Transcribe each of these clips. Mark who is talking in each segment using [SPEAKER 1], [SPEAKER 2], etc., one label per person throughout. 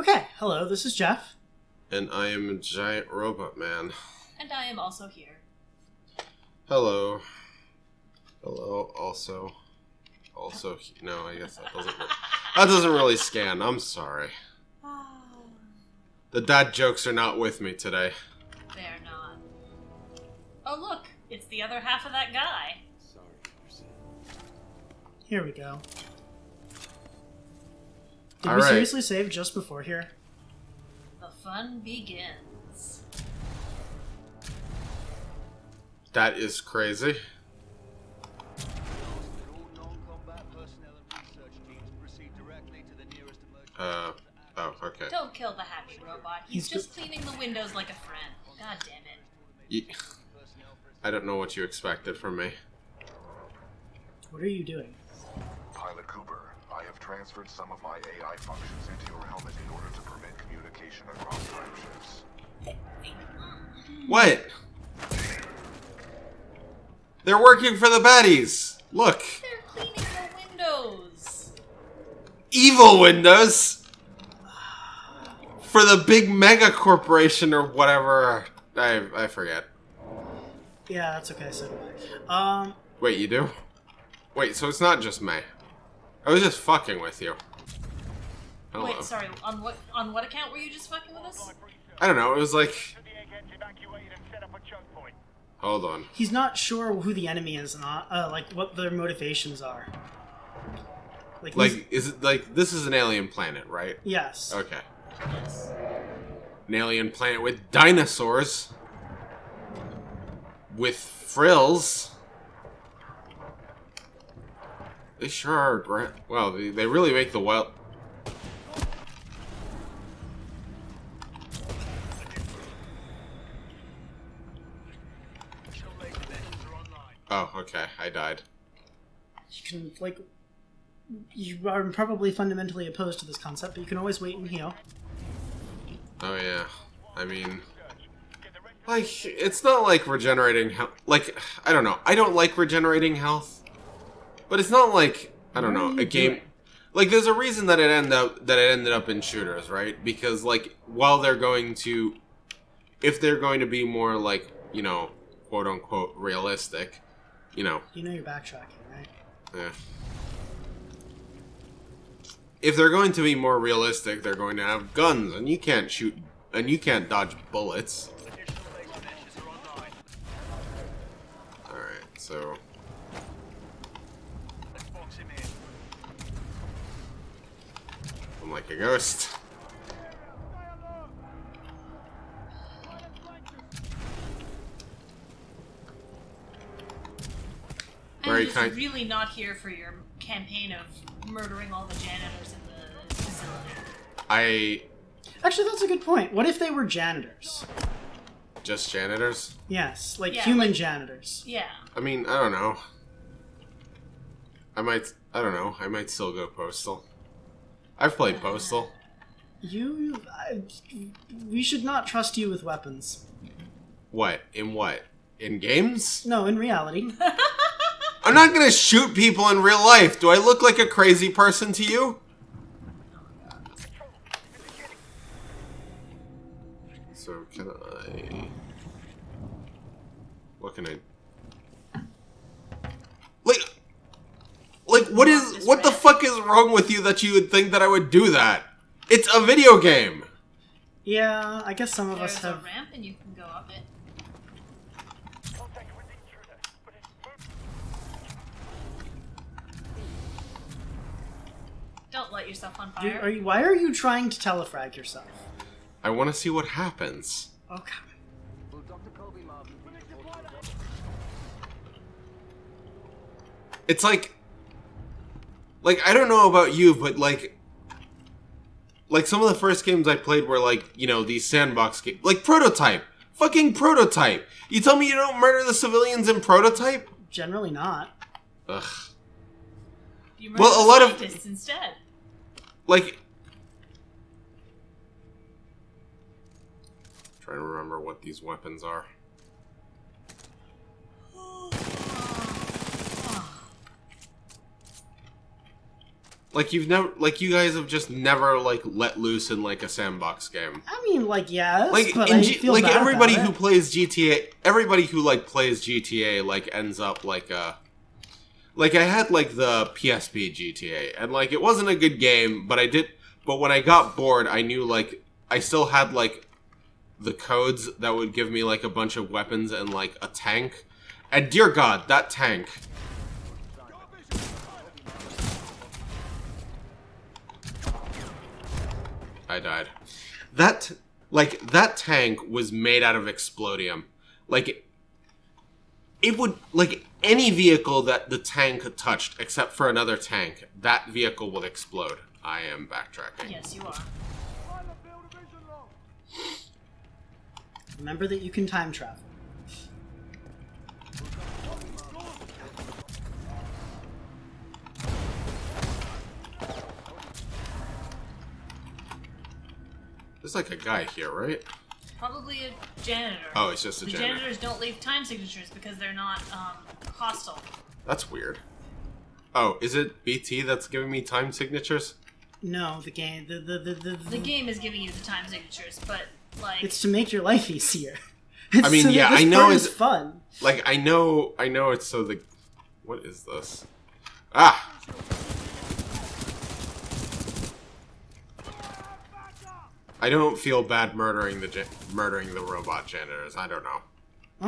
[SPEAKER 1] Okay, hello, this is Jeff.
[SPEAKER 2] And I am a giant robot man.
[SPEAKER 3] And I am also here.
[SPEAKER 2] Hello. Hello, also. No, I guess that doesn't really scan. I'm sorry. The dad jokes are not with me today.
[SPEAKER 3] They're not. Oh look, it's the other half of that guy.
[SPEAKER 1] Here we go. Did
[SPEAKER 2] All
[SPEAKER 1] we
[SPEAKER 2] right.
[SPEAKER 1] seriously save just before here?
[SPEAKER 3] The fun begins.
[SPEAKER 2] That is crazy. Oh, okay.
[SPEAKER 3] Don't kill the happy robot. He's just cleaning the windows like a friend. God damn it.
[SPEAKER 2] I don't know what you expected from me.
[SPEAKER 1] What are you doing?
[SPEAKER 4] Pilot Cooper, I have transferred some of my AI functions into your helmet in order to permit communication across time shifts.
[SPEAKER 2] What? They're working for the baddies! Look!
[SPEAKER 3] They're cleaning the windows.
[SPEAKER 2] Evil Windows! For the big mega corporation or whatever. I forget.
[SPEAKER 1] Yeah, that's okay, so do I.
[SPEAKER 2] Wait, you do? Wait, so it's not just me. I was just fucking with you. Hello.
[SPEAKER 3] Wait, sorry. On what account were you just fucking with us?
[SPEAKER 2] I don't know, it was like... Hold on.
[SPEAKER 1] He's not sure who the enemy is, like what their motivations are.
[SPEAKER 2] Like, is it like, this is an alien planet, right?
[SPEAKER 1] Yes.
[SPEAKER 2] Okay.
[SPEAKER 3] Yes.
[SPEAKER 2] An alien planet with dinosaurs. With frills. They sure are great. Well, they really make the wild... Oh, okay. I died.
[SPEAKER 1] You can, like... You are probably fundamentally opposed to this concept, but you can always wait and heal.
[SPEAKER 2] Oh, yeah. I mean... Like, it's not like regenerating health... Like, I don't know. I don't like regenerating health. But it's not like, I don't know, a game...
[SPEAKER 1] doing?
[SPEAKER 2] Like, there's a reason that it ended up in shooters, right? Because, like, while they're going to... If they're going to be more, like, you know, quote-unquote realistic, you know...
[SPEAKER 1] You know you're backtracking, right?
[SPEAKER 2] Yeah. If they're going to be more realistic, they're going to have guns, and you can't shoot... And you can't dodge bullets. Alright, so... I'm like a ghost.
[SPEAKER 3] I'm just really not here for your campaign of murdering all the janitors in the facility.
[SPEAKER 1] Actually, that's a good point. What if they were janitors?
[SPEAKER 2] Just janitors?
[SPEAKER 1] Yes, like
[SPEAKER 3] Yeah,
[SPEAKER 1] human
[SPEAKER 3] like-
[SPEAKER 1] janitors.
[SPEAKER 3] Yeah.
[SPEAKER 2] I mean, I don't know. I might still go Postal. I've played Postal.
[SPEAKER 1] We should not trust you with weapons.
[SPEAKER 2] What? In games?
[SPEAKER 1] No, in reality.
[SPEAKER 2] I'm not gonna shoot people in real life. Do I look like a crazy person to you? So can I... What can I... Like, what the fuck is wrong with you that you would think that I would do that? It's a video game!
[SPEAKER 1] Yeah, I guess some of us
[SPEAKER 3] There's
[SPEAKER 1] have...
[SPEAKER 3] a ramp and you can go up it. Don't light yourself on fire.
[SPEAKER 1] Why are you trying to telefrag yourself?
[SPEAKER 2] I want to see what happens.
[SPEAKER 1] Okay.
[SPEAKER 2] It's like I don't know about you, but like some of the first games I played were like, you know, these sandbox games, like Prototype, fucking Prototype. You tell me you don't murder the civilians in Prototype?
[SPEAKER 1] Generally not.
[SPEAKER 2] Ugh.
[SPEAKER 3] You murder
[SPEAKER 2] Well, a lot of
[SPEAKER 3] scientists instead.
[SPEAKER 2] like. Trying to remember what these weapons are. Like you've never, like you guys have just never like let loose in like a sandbox game.
[SPEAKER 1] I mean, like yes,
[SPEAKER 2] like
[SPEAKER 1] but I feel
[SPEAKER 2] like
[SPEAKER 1] bad
[SPEAKER 2] everybody
[SPEAKER 1] about
[SPEAKER 2] who plays GTA, everybody who like plays GTA like ends up like like I had like the PSP GTA and like it wasn't a good game, but but when I got bored, I knew like I still had like the codes that would give me like a bunch of weapons and like a tank, and dear God, that tank. I died. That tank was made out of explodium. Like, it would, like, any vehicle that the tank touched, except for another tank, that vehicle would explode. I am backtracking.
[SPEAKER 3] Yes, you are.
[SPEAKER 1] Remember that you can time travel.
[SPEAKER 2] There's like a guy here, right?
[SPEAKER 3] Probably a janitor.
[SPEAKER 2] Oh, it's just a janitor.
[SPEAKER 3] The janitors don't leave time signatures because they're not hostile.
[SPEAKER 2] That's weird. Oh, is it BT that's giving me time signatures?
[SPEAKER 1] No, the game.
[SPEAKER 3] The game is giving you the time signatures, but like
[SPEAKER 1] it's to make your life easier.
[SPEAKER 2] I mean,
[SPEAKER 1] so
[SPEAKER 2] yeah,
[SPEAKER 1] this
[SPEAKER 2] I know
[SPEAKER 1] part
[SPEAKER 2] it's
[SPEAKER 1] is fun.
[SPEAKER 2] Like I know it's so the. What is this? Ah. I don't feel bad murdering the robot janitors. I don't know.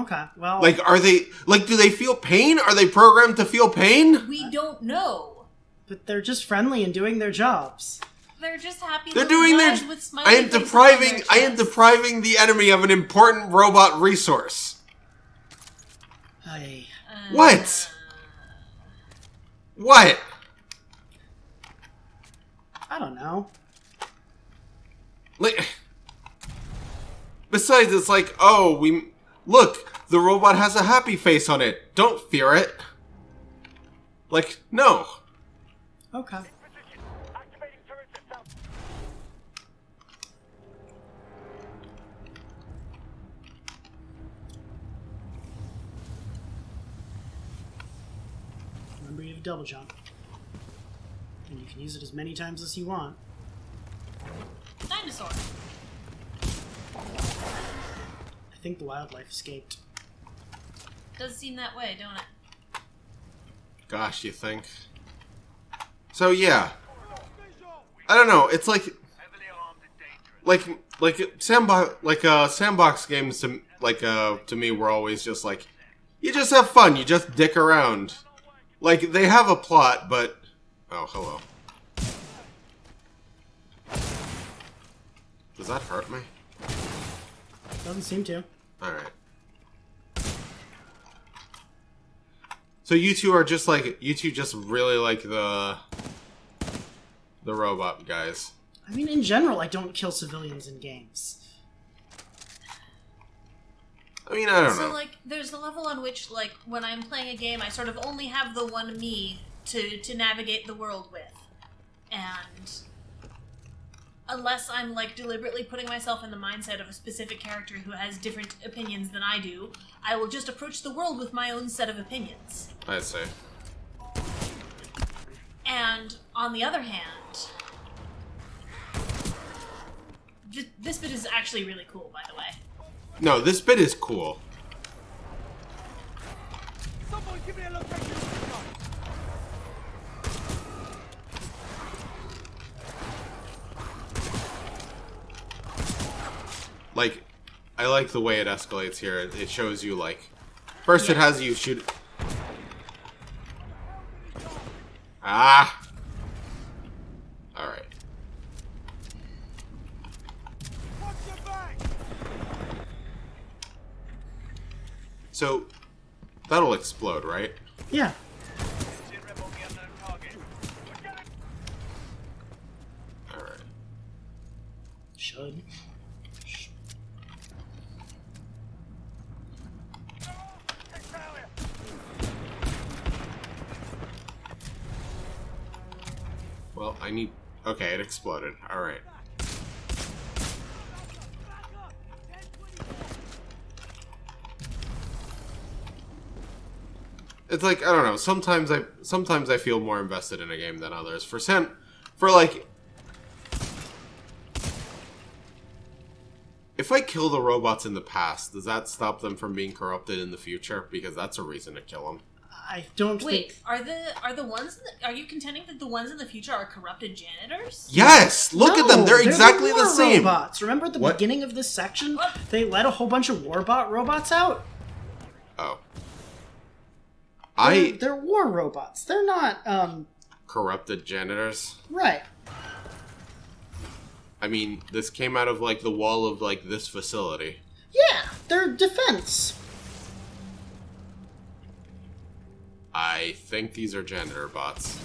[SPEAKER 1] Okay, well...
[SPEAKER 2] Like, are they... Like, do they feel pain? Are they programmed to feel pain?
[SPEAKER 3] We don't know.
[SPEAKER 1] But they're just friendly and doing their jobs.
[SPEAKER 3] They're just happy.
[SPEAKER 2] They're doing their...
[SPEAKER 3] With
[SPEAKER 2] I am depriving the enemy of an important robot resource. What? What?
[SPEAKER 1] I don't know.
[SPEAKER 2] Like, besides, it's like, oh, look, the robot has a happy face on it. Don't fear it. Like, no.
[SPEAKER 1] Okay. Remember, you have a double jump. And you can use it as many times as you want.
[SPEAKER 3] Dinosaur.
[SPEAKER 1] I think the wildlife escaped.
[SPEAKER 3] Does seem that way, don't it?
[SPEAKER 2] Gosh, you think? So yeah, I don't know. It's like sandbox games to me were always just like you just have fun. You just dick around. Like they have a plot, but oh hello. Does that hurt me?
[SPEAKER 1] Doesn't seem to.
[SPEAKER 2] Alright. So you two are just like, you two just really like the robot guys.
[SPEAKER 1] I mean, in general, I don't kill civilians in games.
[SPEAKER 2] I mean, I don't know.
[SPEAKER 3] So, like, there's the level on which, like, when I'm playing a game, I sort of only have the one me to navigate the world with. And unless I'm, like, deliberately putting myself in the mindset of a specific character who has different opinions than I do, I will just approach the world with my own set of opinions.
[SPEAKER 2] I see.
[SPEAKER 3] And, on the other hand, this bit is actually really cool, by the way.
[SPEAKER 2] No, this bit is cool.
[SPEAKER 5] Someone give me a location.
[SPEAKER 2] Like, I like the way it escalates here. It shows you, like... First it has you shoot... Ah! Alright. So, that'll explode, right?
[SPEAKER 1] Yeah.
[SPEAKER 2] Alright.
[SPEAKER 1] Should.
[SPEAKER 2] Well, I need... Okay, it exploded. Alright. It's like, I don't know, sometimes I feel more invested in a game than others. For For, like... If I kill the robots in the past, does that stop them from being corrupted in the future? Because that's a reason to kill them.
[SPEAKER 1] I don't
[SPEAKER 3] Wait,
[SPEAKER 1] think...
[SPEAKER 3] are the ones are you contending that the ones in the future are corrupted janitors?
[SPEAKER 2] Yes! Look at them! They're exactly
[SPEAKER 1] war
[SPEAKER 2] the same!
[SPEAKER 1] robots. Remember at the
[SPEAKER 2] What?
[SPEAKER 1] beginning of this section?
[SPEAKER 3] What?
[SPEAKER 1] They let a whole bunch of warbot robots out?
[SPEAKER 2] Oh.
[SPEAKER 1] They're war robots. They're not,
[SPEAKER 2] Corrupted janitors?
[SPEAKER 1] right.
[SPEAKER 2] I mean, this came out of, like, the wall of, like, this facility.
[SPEAKER 1] Yeah, they're defense.
[SPEAKER 2] I think these are janitor bots.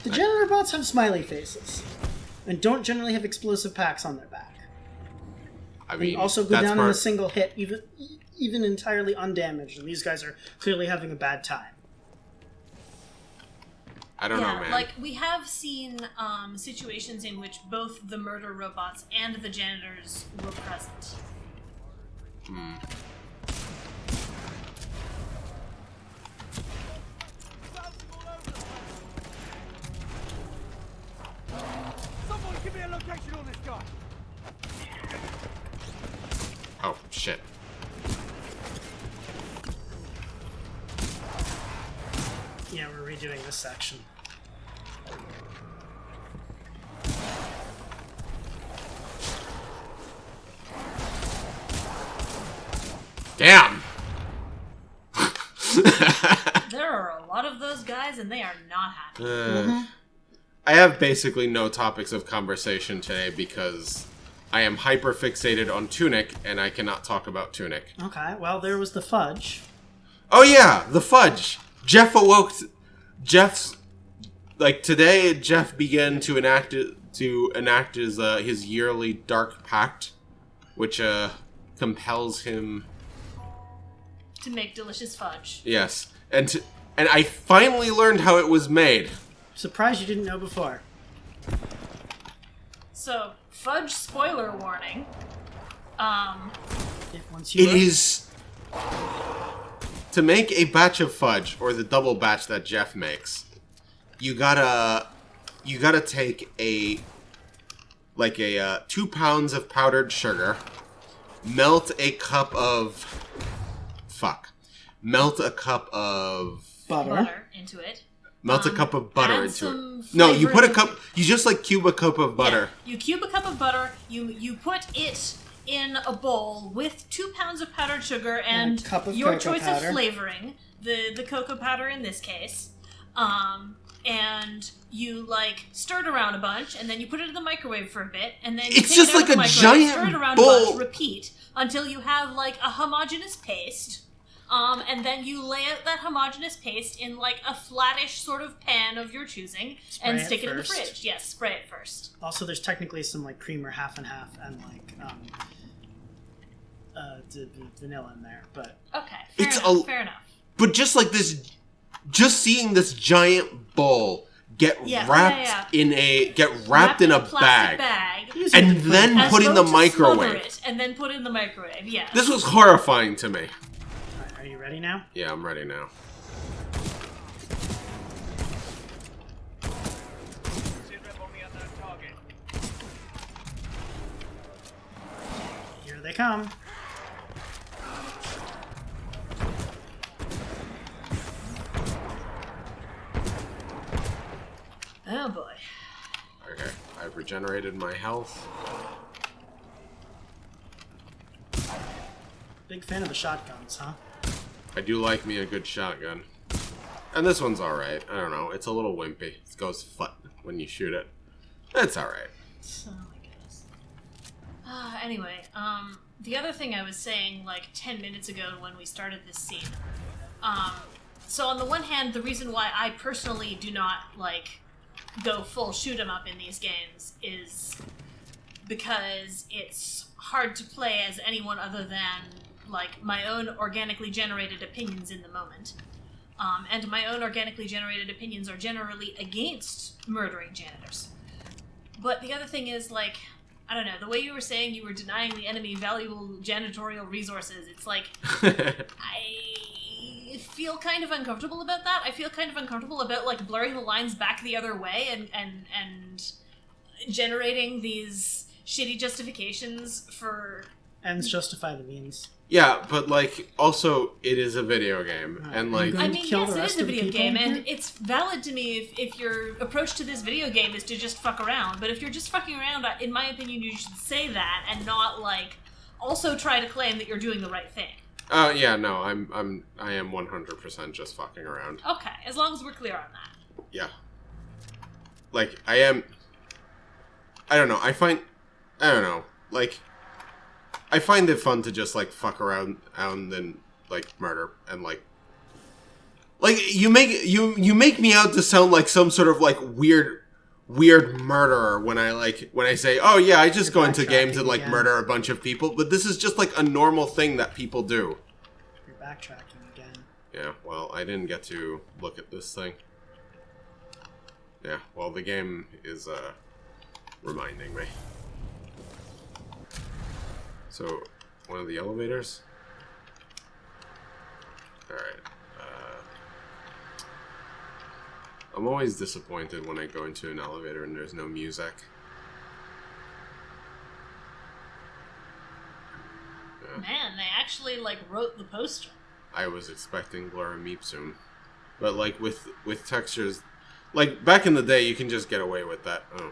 [SPEAKER 1] The janitor bots have smiley faces. And don't generally have explosive packs on their back.
[SPEAKER 2] I mean,
[SPEAKER 1] And also go
[SPEAKER 2] that's
[SPEAKER 1] down
[SPEAKER 2] part...
[SPEAKER 1] in a single hit, even entirely undamaged. And these guys are clearly having a bad time.
[SPEAKER 2] I don't know, man.
[SPEAKER 3] Like, we have seen situations in which both the murder robots and the janitors were present.
[SPEAKER 5] Someone give me a location on this guy.
[SPEAKER 2] Oh, shit.
[SPEAKER 1] Yeah, we're redoing this section.
[SPEAKER 2] Damn!
[SPEAKER 3] There are a lot of those guys, and they are not happy.
[SPEAKER 2] I have basically no topics of conversation today because I am hyper fixated on Tunic and I cannot talk about Tunic.
[SPEAKER 1] Okay, well, there was the fudge.
[SPEAKER 2] Oh yeah, the fudge! Jeff awoke... Jeff's... Like, today, Jeff began to enact his yearly Dark Pact, which, compels him...
[SPEAKER 3] To make delicious fudge.
[SPEAKER 2] Yes. And I finally learned how it was made.
[SPEAKER 1] Surprised you didn't know before.
[SPEAKER 3] So, fudge spoiler warning.
[SPEAKER 1] Once you
[SPEAKER 2] It is... To make a batch of fudge, or the double batch that Jeff makes, you gotta take a 2 pounds of powdered sugar, melt a cup of
[SPEAKER 1] butter.
[SPEAKER 3] Into it.
[SPEAKER 2] Melt a cup of butter
[SPEAKER 3] add
[SPEAKER 2] into
[SPEAKER 3] some
[SPEAKER 2] it. No, you put a
[SPEAKER 3] flavoring.
[SPEAKER 2] cup. You just like cube a cup of butter.
[SPEAKER 3] Yeah, you cube a cup of butter. You put it in a bowl with 2 pounds of powdered sugar and
[SPEAKER 1] a cup of
[SPEAKER 3] your
[SPEAKER 1] cocoa
[SPEAKER 3] choice
[SPEAKER 1] powder.
[SPEAKER 3] of flavoring, the cocoa powder in this case. And you like stir it around a bunch, and then you put it in the microwave for a bit, and then you
[SPEAKER 2] It's
[SPEAKER 3] take
[SPEAKER 2] just
[SPEAKER 3] it out
[SPEAKER 2] like
[SPEAKER 3] of the
[SPEAKER 2] a
[SPEAKER 3] microwave,
[SPEAKER 2] giant
[SPEAKER 3] stir it around
[SPEAKER 2] bowl.
[SPEAKER 3] a bunch, repeat until you have like a homogeneous paste. And then you lay out that homogeneous paste in like a flattish sort of pan of your choosing and
[SPEAKER 1] Spray it
[SPEAKER 3] stick it in the
[SPEAKER 1] first.
[SPEAKER 3] fridge. Yes, spray it first.
[SPEAKER 1] Also, there's technically some like creamer half and half and like vanilla in there, but
[SPEAKER 3] Okay,
[SPEAKER 2] It's
[SPEAKER 3] fair enough.
[SPEAKER 2] But just like this, just seeing this giant bowl get
[SPEAKER 3] Yeah,
[SPEAKER 2] wrapped
[SPEAKER 3] yeah.
[SPEAKER 2] in a
[SPEAKER 3] plastic bag.
[SPEAKER 2] and then
[SPEAKER 3] as
[SPEAKER 2] put in
[SPEAKER 3] though
[SPEAKER 2] the
[SPEAKER 3] to smother
[SPEAKER 2] microwave.
[SPEAKER 3] it, and then put it in the microwave. Yeah.
[SPEAKER 2] This was horrifying to me.
[SPEAKER 1] Alright, are you ready now?
[SPEAKER 2] Yeah, I'm ready now.
[SPEAKER 5] Sit rep on the unknown target.
[SPEAKER 1] Here they come.
[SPEAKER 3] Oh boy.
[SPEAKER 2] Okay, I've regenerated my health.
[SPEAKER 1] Big fan of the shotguns, huh?
[SPEAKER 2] I do like me a good shotgun. And this one's alright. I don't know, it's a little wimpy. It goes fut when you shoot it. It's alright.
[SPEAKER 3] So, I guess. Anyway, the other thing I was saying like 10 minutes ago when we started this scene. So on the one hand, the reason why I personally do not like go full shoot 'em up in these games is because it's hard to play as anyone other than like my own organically generated opinions in the moment. And my own organically generated opinions are generally against murdering janitors. But the other thing is, like, I don't know, the way you were saying you were denying the enemy valuable janitorial resources, it's like, I feel kind of uncomfortable about that. I feel kind of uncomfortable about, like, blurring the lines back the other way and generating these shitty justifications for...
[SPEAKER 1] Ends justify the means.
[SPEAKER 2] Yeah, but, like, also, it is a video game, and, like...
[SPEAKER 3] I mean,
[SPEAKER 1] kill
[SPEAKER 3] yes,
[SPEAKER 1] the
[SPEAKER 3] it
[SPEAKER 1] rest
[SPEAKER 3] is a
[SPEAKER 1] of the
[SPEAKER 3] video
[SPEAKER 1] people
[SPEAKER 3] game,
[SPEAKER 1] in
[SPEAKER 3] and
[SPEAKER 1] here?
[SPEAKER 3] it's valid to me if your approach to this video game is to just fuck around. But if you're just fucking around, in my opinion, you should say that and not, like, also try to claim that you're doing the right thing.
[SPEAKER 2] Yeah, no, I am 100% just fucking around.
[SPEAKER 3] Okay, as long as we're clear on that.
[SPEAKER 2] Yeah. Like, I don't know, I find it fun to just, like, fuck around and, like, murder, and, like, you make me out to sound like some sort of, like, weird murderer when I say, oh yeah, I just go into games and, like,
[SPEAKER 1] again.
[SPEAKER 2] murder a bunch of people, but this is just, like, a normal thing that people do.
[SPEAKER 1] You're backtracking again.
[SPEAKER 2] Yeah, well, I didn't get to look at this thing. Yeah, well, the game is, reminding me. So, one of the elevators? Alright, I'm always disappointed when I go into an elevator and there's no music. Yeah.
[SPEAKER 3] Man, they actually, like, wrote the poster.
[SPEAKER 2] I was expecting Blur Meepsum. But, like, with textures... Like, back in the day, you can just get away with that. Oh.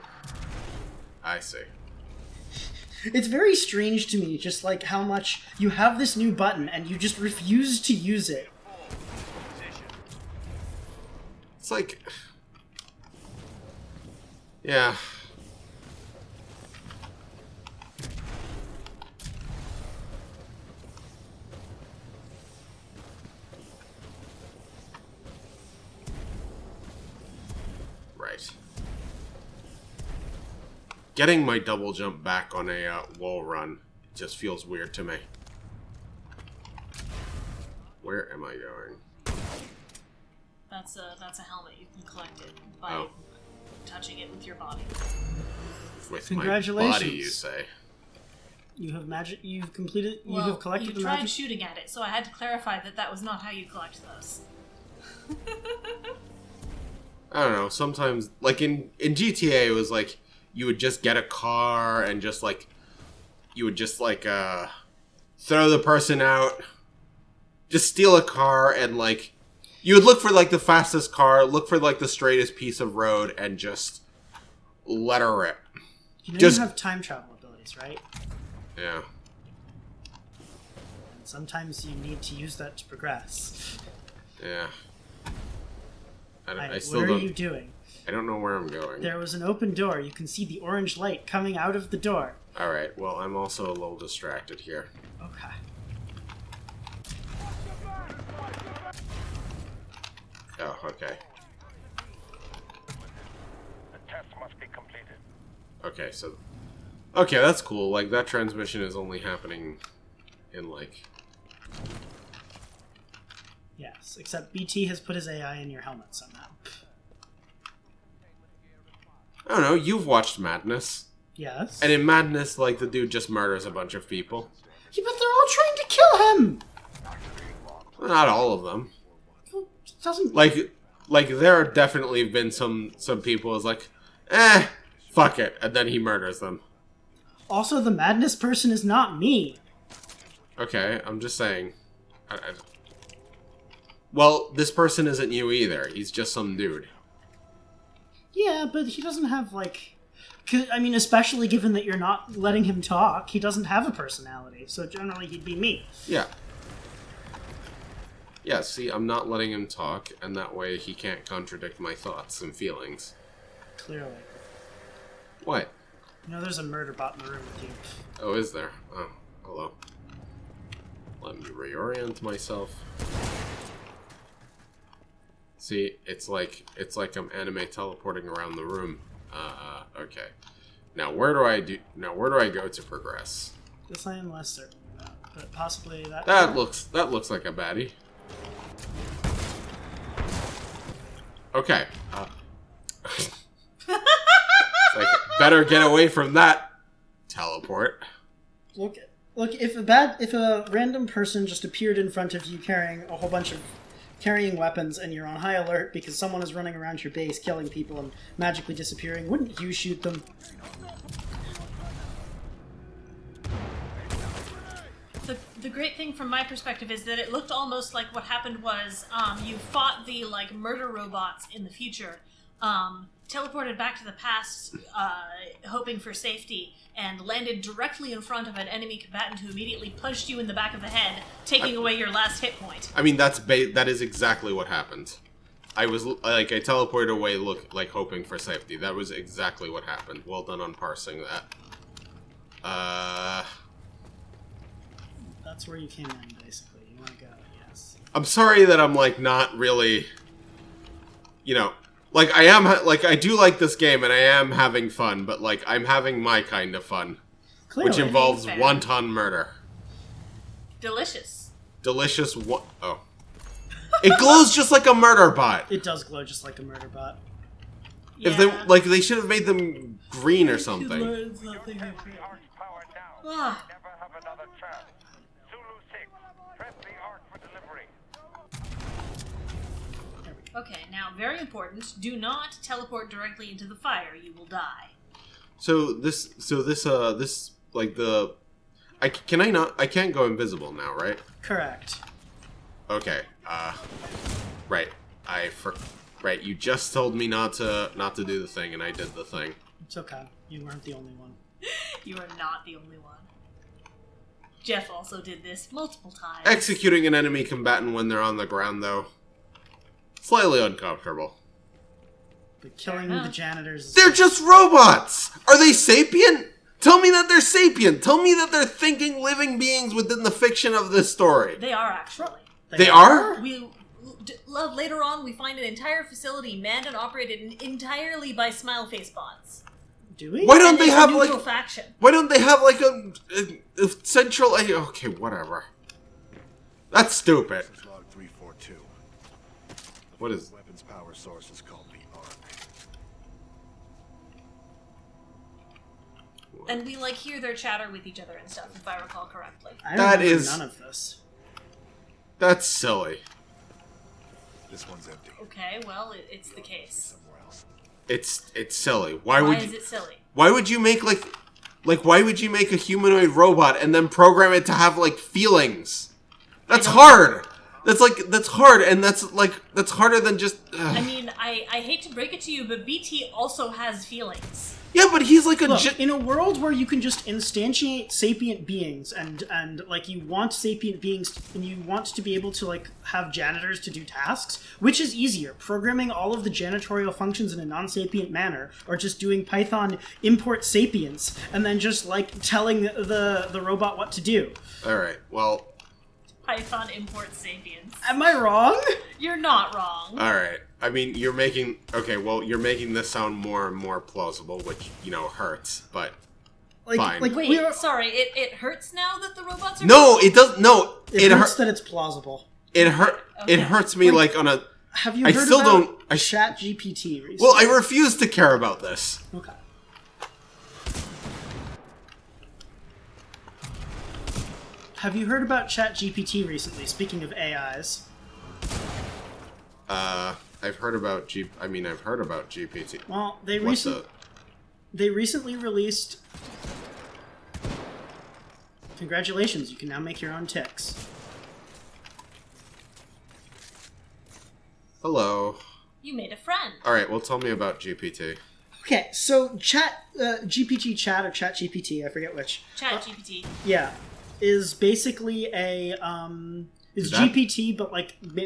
[SPEAKER 2] I see.
[SPEAKER 1] It's very strange to me, just like how much you have this new button and you just refuse to use it.
[SPEAKER 2] It's like... Yeah. Right. Getting my double jump back on a wall run just feels weird to me. Where am I going?
[SPEAKER 3] That's a helmet. You can collect it by touching it with your body.
[SPEAKER 2] With
[SPEAKER 1] Congratulations.
[SPEAKER 2] my body, you say?
[SPEAKER 1] You have you've completed, you
[SPEAKER 3] Well,
[SPEAKER 1] have collected
[SPEAKER 3] you
[SPEAKER 1] the
[SPEAKER 3] tried
[SPEAKER 1] magic.
[SPEAKER 3] shooting at it, so I had to clarify that was not how you collect those.
[SPEAKER 2] I don't know, sometimes, like in GTA, it was like, you would just get a car and just like, you would just like, throw the person out, just steal a car and like, you would look for like the fastest car, look for like the straightest piece of road and just let her rip.
[SPEAKER 1] You know
[SPEAKER 2] just-
[SPEAKER 1] you have time travel abilities, right?
[SPEAKER 2] Yeah.
[SPEAKER 1] And sometimes you need to use that to progress.
[SPEAKER 2] Yeah. I still
[SPEAKER 1] what are
[SPEAKER 2] don't,
[SPEAKER 1] you doing?
[SPEAKER 2] I don't know where I'm going.
[SPEAKER 1] There was an open door. You can see the orange light coming out of the door.
[SPEAKER 2] Alright, well, I'm also a little distracted here.
[SPEAKER 1] Okay.
[SPEAKER 2] Oh, okay.
[SPEAKER 5] The test must be completed.
[SPEAKER 2] Okay, so... Okay, that's cool. Like, that transmission is only happening in, like...
[SPEAKER 1] Yes, except BT has put his AI in your helmet somehow.
[SPEAKER 2] I don't know, you've watched Madness.
[SPEAKER 1] Yes.
[SPEAKER 2] And in Madness, like, the dude just murders a bunch of people.
[SPEAKER 1] Yeah, but they're all trying to kill him!
[SPEAKER 2] Well, not all of them.
[SPEAKER 1] Well, it doesn't...
[SPEAKER 2] Like there are definitely been some people who's like, fuck it, and then he murders them.
[SPEAKER 1] Also, the madness person is not me.
[SPEAKER 2] Okay, I'm just saying. Well, this person isn't you either. He's just some dude.
[SPEAKER 1] Yeah, but he doesn't have, like... I mean, especially given that you're not letting him talk, he doesn't have a personality, so generally he'd be me.
[SPEAKER 2] Yeah. Yeah, see, I'm not letting him talk, and that way he can't contradict my thoughts and feelings.
[SPEAKER 1] Clearly.
[SPEAKER 2] What?
[SPEAKER 1] You know, there's a murder bot in the room with you.
[SPEAKER 2] Oh, is there? Oh, hello. Let me reorient myself. See, it's like I'm anime teleporting around the room. Okay. Now where do I go to progress?
[SPEAKER 1] This I am less certain about, but possibly that...
[SPEAKER 2] That looks like a baddie. Okay. It's like, better get away from that teleport.
[SPEAKER 1] Look, if a random person just appeared in front of you carrying a whole bunch of carrying weapons and you're on high alert because someone is running around your base killing people and magically disappearing, wouldn't you shoot them?
[SPEAKER 3] The great thing from my perspective is that it looked almost like what happened was you fought the like murder robots in the future, teleported back to the past, hoping for safety, and landed directly in front of an enemy combatant who immediately punched you in the back of the head, taking away your last hit point.
[SPEAKER 2] I mean, that is exactly what happened. I teleported away, hoping for safety. That was exactly what happened. Well done on parsing that.
[SPEAKER 1] That's where you came in, basically. You want to go, yes.
[SPEAKER 2] I'm sorry that I'm, not really... I do like this game, and I am having fun, but, I'm having my kind of fun.
[SPEAKER 1] Clearly.
[SPEAKER 2] Which involves wanton murder.
[SPEAKER 3] Delicious.
[SPEAKER 2] Delicious oh. It glows just like a murder bot!
[SPEAKER 1] It does glow just like a murder bot.
[SPEAKER 2] If
[SPEAKER 3] Yeah.
[SPEAKER 2] they should have made them green or something.
[SPEAKER 5] Arc power down.
[SPEAKER 3] Ugh.
[SPEAKER 5] Never have another chance. Zulu 6, prep the arc for delivery.
[SPEAKER 3] Okay, now very important. Do not teleport directly into the fire. You will die.
[SPEAKER 2] I can't go invisible now, right?
[SPEAKER 1] Correct.
[SPEAKER 2] Okay. Right. Right. You just told me not to do the thing, and I did the thing.
[SPEAKER 1] It's okay. You weren't the only one.
[SPEAKER 3] You are not the only one. Jeff also did this multiple times.
[SPEAKER 2] Executing an enemy combatant when they're on the ground, though, slightly uncomfortable.
[SPEAKER 1] But killing the janitors is...
[SPEAKER 2] They're just robots! Are they sapient? Tell me that they're sapient! Tell me that they're thinking living beings within the fiction of this story.
[SPEAKER 3] They are actually.
[SPEAKER 2] They are?
[SPEAKER 3] Love, later on, we find an entire facility manned and operated entirely by smile face bots.
[SPEAKER 1] Do we?
[SPEAKER 2] Why don't
[SPEAKER 3] And
[SPEAKER 2] they
[SPEAKER 3] it's a
[SPEAKER 2] have,
[SPEAKER 3] neutral faction.
[SPEAKER 2] Why don't they have, a central... Okay, whatever. That's stupid.
[SPEAKER 4] This is log 342.
[SPEAKER 2] What is...
[SPEAKER 4] Weapons power source is called the arc.
[SPEAKER 3] And we, hear their chatter with each other and stuff, if I recall correctly.
[SPEAKER 1] I
[SPEAKER 2] That
[SPEAKER 1] remember
[SPEAKER 2] is-
[SPEAKER 1] none of this.
[SPEAKER 2] That's silly.
[SPEAKER 4] This one's empty.
[SPEAKER 3] Okay, well, it's the case.
[SPEAKER 4] Somewhere else.
[SPEAKER 2] It's silly. Why
[SPEAKER 3] Why
[SPEAKER 2] would
[SPEAKER 3] is
[SPEAKER 2] you...
[SPEAKER 3] it silly?
[SPEAKER 2] Why would you make, why would you make a humanoid robot and then program it to have, feelings? That's hard! That's hard, and that's harder than just...
[SPEAKER 3] I mean, I hate to break it to you, but BT also has feelings.
[SPEAKER 2] Yeah, but he's like a...
[SPEAKER 1] Look, in a world where you can just instantiate sapient beings and you want sapient beings and you want to be able to have janitors to do tasks, which is easier, programming all of the janitorial functions in a non-sapient manner or just doing Python import sapience and then just telling the robot what to do?
[SPEAKER 2] Alright, well...
[SPEAKER 3] Python import sapience.
[SPEAKER 1] Am I wrong?
[SPEAKER 3] You're not wrong.
[SPEAKER 2] Alright. I mean, you're making... Okay, well, you're making this sound more and more plausible, which, hurts, but... fine.
[SPEAKER 3] Wait, sorry, it hurts now that the robots are...
[SPEAKER 2] No, it does... No!
[SPEAKER 1] It hurts that it's plausible.
[SPEAKER 2] It hurts me on a...
[SPEAKER 1] Have you
[SPEAKER 2] I
[SPEAKER 1] heard
[SPEAKER 2] still
[SPEAKER 1] about
[SPEAKER 2] don't...
[SPEAKER 1] ChatGPT recently?
[SPEAKER 2] Well, I refuse to care about this.
[SPEAKER 1] Okay. Have you heard about ChatGPT recently, speaking of AIs?
[SPEAKER 2] I've heard about GPT.
[SPEAKER 1] Well, they
[SPEAKER 2] What's
[SPEAKER 1] recently released... Congratulations, you can now make your own ticks.
[SPEAKER 2] Hello.
[SPEAKER 3] You made a friend.
[SPEAKER 2] Alright, well, tell me about GPT.
[SPEAKER 1] Okay, so GPT Chat or ChatGPT, I forget which.
[SPEAKER 3] ChatGPT.
[SPEAKER 1] Yeah, is basically a is GPT, but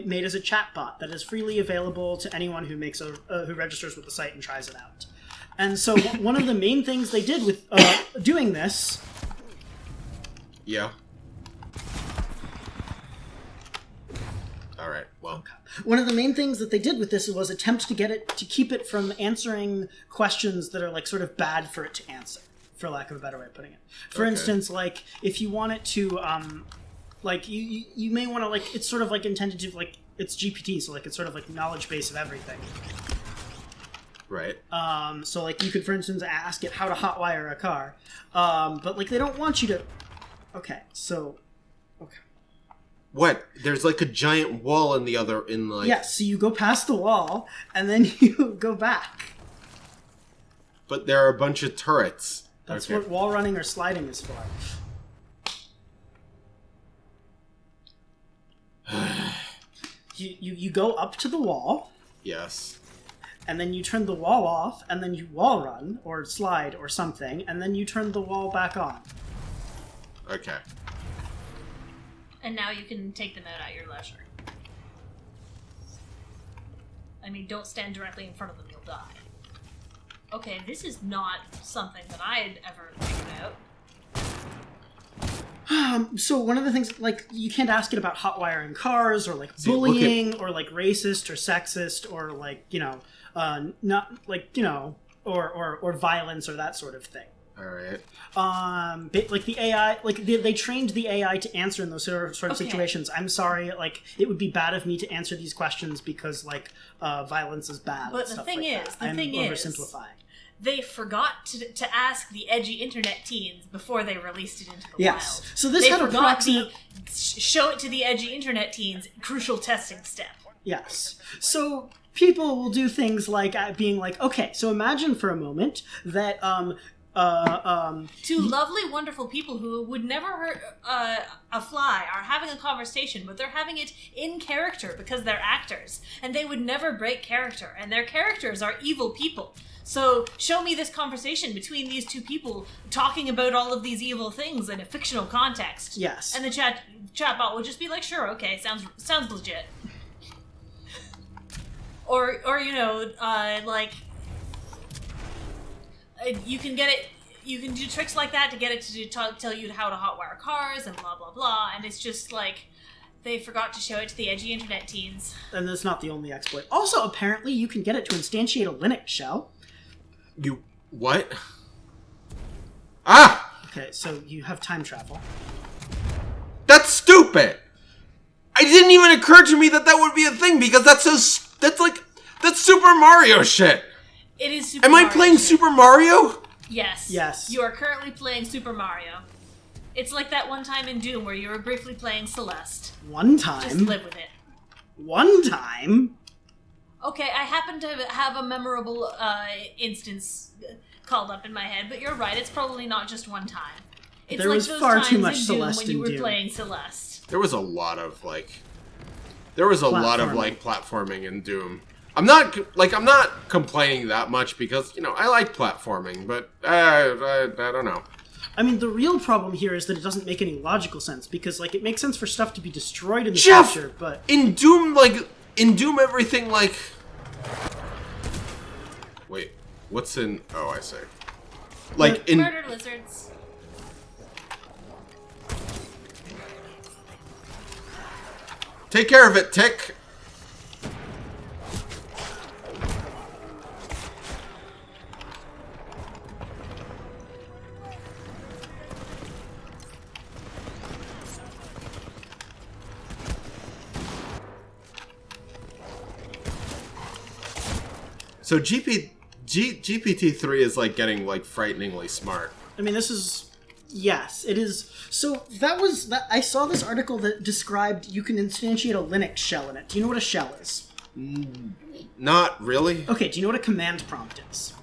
[SPEAKER 1] made as a chatbot that is freely available to anyone who makes who registers with the site and tries it out. And so one of the main things they did with doing this.
[SPEAKER 2] Yeah. Alright, well.
[SPEAKER 1] Okay. One of the main things that they did with this was attempt to get it to keep it from answering questions that are sort of bad for it to answer, for lack of a better way of putting it. For instance, if you want it to you may want to it's sort of intended to it's GPT, so it's sort of knowledge base of everything.
[SPEAKER 2] Right.
[SPEAKER 1] So you could, for instance, ask it how to hotwire a car, but they don't want you to. Okay, so. Okay.
[SPEAKER 2] What? There's like a giant wall in like...
[SPEAKER 1] Yes, so you go past the wall, and then you go back.
[SPEAKER 2] But there are a bunch of turrets.
[SPEAKER 1] That's
[SPEAKER 2] Okay.
[SPEAKER 1] what wall running or sliding is for. You go up to the wall,
[SPEAKER 2] Yes.
[SPEAKER 1] and then you turn the wall off, and then you wall run, or slide, or something, and then you turn the wall back on.
[SPEAKER 2] Okay.
[SPEAKER 3] And now you can take them out at your leisure. I mean, don't stand directly in front of them, you'll die. Okay, this is not something that I had ever figured out.
[SPEAKER 1] So one of the things, like, you can't ask it about hot wiring cars, or like
[SPEAKER 2] See, look
[SPEAKER 1] bullying, or like racist or sexist, or like, you know, not like, you know, or violence or that sort of thing.
[SPEAKER 2] All right.
[SPEAKER 1] Like the AI, like they trained the AI to answer in those sort of
[SPEAKER 3] Okay.
[SPEAKER 1] situations. I'm sorry, like it would be bad of me to answer these questions because like violence is bad.
[SPEAKER 3] But
[SPEAKER 1] and
[SPEAKER 3] the
[SPEAKER 1] stuff
[SPEAKER 3] thing
[SPEAKER 1] like
[SPEAKER 3] is,
[SPEAKER 1] that.
[SPEAKER 3] the thing
[SPEAKER 1] I'm
[SPEAKER 3] is-
[SPEAKER 1] oversimplifying.
[SPEAKER 3] They forgot to ask the edgy internet teens before they released it into the
[SPEAKER 1] Yes.
[SPEAKER 3] wild.
[SPEAKER 1] So this
[SPEAKER 3] they
[SPEAKER 1] had
[SPEAKER 3] forgot
[SPEAKER 1] approximate.
[SPEAKER 3] show it to the edgy internet teens, crucial testing step.
[SPEAKER 1] Yes. So people will do things like being like, okay, so imagine for a moment that
[SPEAKER 3] Two lovely, wonderful people who would never hurt a fly are having a conversation, but they're having it in character because they're actors, and they would never break character, and their characters are evil people. So show me this conversation between these two people talking about all of these evil things in a fictional context.
[SPEAKER 1] Yes.
[SPEAKER 3] And the chatbot would just be like, sure, okay, sounds legit. Or you know, you can get it. You can do tricks like that to get it to tell you how to hotwire cars and blah blah blah. And it's just like they forgot to show it to the edgy internet teens.
[SPEAKER 1] and that's not the only exploit. Also, apparently, you can get it to instantiate a Linux shell.
[SPEAKER 2] You... What? Ah!
[SPEAKER 1] Okay, so you have time travel.
[SPEAKER 2] That's stupid! It didn't even occur to me that that would be a thing, because that's Super Mario shit!
[SPEAKER 3] It is Super
[SPEAKER 2] Am I
[SPEAKER 3] Mario
[SPEAKER 2] playing
[SPEAKER 3] shit.
[SPEAKER 2] Super Mario?
[SPEAKER 3] Yes.
[SPEAKER 1] Yes.
[SPEAKER 3] You are currently playing Super Mario. It's like that one time in Doom where you were briefly playing Celeste.
[SPEAKER 1] One
[SPEAKER 3] Just
[SPEAKER 1] time.
[SPEAKER 3] live with it.
[SPEAKER 1] One time.
[SPEAKER 3] Okay, I happen to have a memorable instance called up in my head, but you're right, it's probably not just one time. It's
[SPEAKER 1] There
[SPEAKER 3] like
[SPEAKER 1] was
[SPEAKER 3] those
[SPEAKER 1] far
[SPEAKER 3] times
[SPEAKER 1] too much
[SPEAKER 3] in
[SPEAKER 1] Celeste
[SPEAKER 3] Doom when you
[SPEAKER 1] in
[SPEAKER 3] were
[SPEAKER 1] Doom.
[SPEAKER 3] playing Celeste.
[SPEAKER 2] There was a lot of,
[SPEAKER 1] Platforming.
[SPEAKER 2] platforming in Doom. I'm not complaining that much because, you know, I like platforming, but I don't know.
[SPEAKER 1] I mean, the real problem here is that it doesn't make any logical sense, because, like, it makes sense for stuff to be destroyed in the
[SPEAKER 2] Jeff!
[SPEAKER 1] future, but...
[SPEAKER 2] In Doom, everything, like... Wait, what's in... Oh, I see. Like, in...
[SPEAKER 3] Murder lizards.
[SPEAKER 2] Take care of it, Tick! So GPT-3 is, like, getting, like, frighteningly smart.
[SPEAKER 1] I mean, this is... Yes, it is... So, I saw this article that described you can instantiate a Linux shell in it. Do you know what a shell is?
[SPEAKER 2] Not really?
[SPEAKER 1] Okay, do you know what a command prompt is?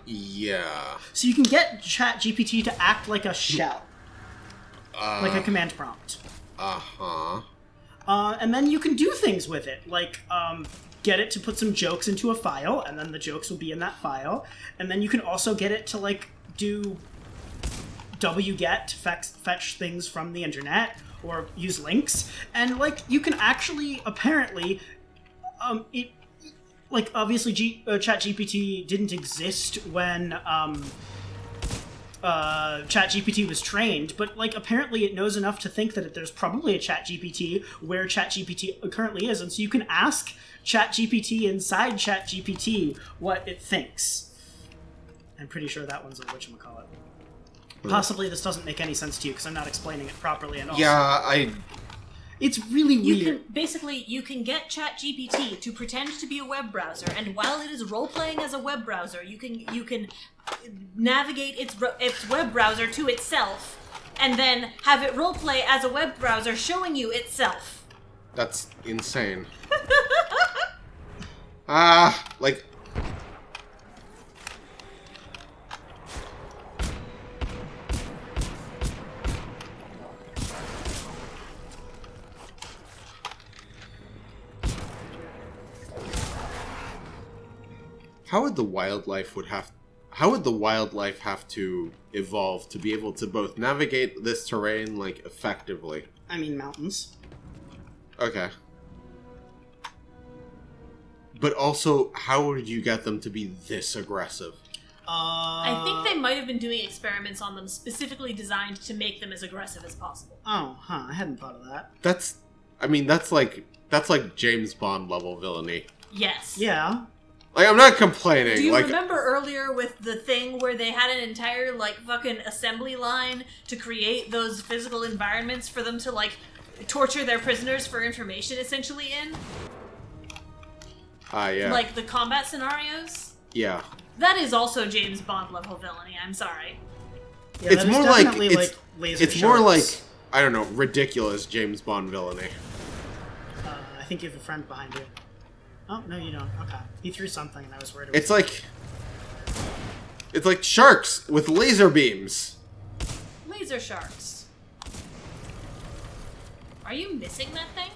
[SPEAKER 2] Yeah.
[SPEAKER 1] So you can get ChatGPT to act like a shell. Like a command prompt.
[SPEAKER 2] Uh-huh.
[SPEAKER 1] And then you can do things with it, like get it to put some jokes into a file, and then the jokes will be in that file. And then you can also get it to, like, do wget to fetch things from the internet, or use links. And, like, you can actually, apparently, like, obviously ChatGPT didn't exist when ChatGPT was trained, but, like, apparently it knows enough to think that there's probably a ChatGPT where ChatGPT currently is, and so you can ask ChatGPT inside ChatGPT what it thinks. I'm pretty sure that one's a whatchamacallit. Possibly this doesn't make any sense to you because I'm not explaining it properly at all.
[SPEAKER 2] Yeah,
[SPEAKER 1] It's really weird.
[SPEAKER 3] You can get ChatGPT to pretend to be a web browser, and while it is role-playing as a web browser, you can navigate its web browser to itself and then have it roleplay as a web browser showing you itself.
[SPEAKER 2] That's insane. Like... How would the wildlife have to evolve to be able to both navigate this terrain, like, effectively?
[SPEAKER 1] I mean, mountains.
[SPEAKER 2] Okay. But also, how would you get them to be this aggressive?
[SPEAKER 3] I think they might have been doing experiments on them specifically designed to make them as aggressive as possible.
[SPEAKER 1] Oh, I hadn't thought of that.
[SPEAKER 2] That's like James Bond level villainy.
[SPEAKER 3] Yes.
[SPEAKER 1] Yeah.
[SPEAKER 2] Like, I'm not complaining.
[SPEAKER 3] Do you
[SPEAKER 2] like,
[SPEAKER 3] remember earlier with the thing where they had an entire, like, fucking assembly line to create those physical environments for them to, like, torture their prisoners for information, essentially, in?
[SPEAKER 2] yeah.
[SPEAKER 3] Like, the combat scenarios?
[SPEAKER 2] Yeah.
[SPEAKER 3] That is also James Bond level villainy, I'm sorry.
[SPEAKER 1] Yeah,
[SPEAKER 2] It's
[SPEAKER 1] that is
[SPEAKER 2] more like...
[SPEAKER 1] definitely laser
[SPEAKER 2] It's more like,
[SPEAKER 1] sharks.
[SPEAKER 2] I don't know, ridiculous James Bond villainy.
[SPEAKER 1] I think you have a friend behind you. Oh, no, you don't. Okay. He threw something, and I was worried.
[SPEAKER 2] It's like sharks with laser beams.
[SPEAKER 3] Laser sharks. Are you missing that thing?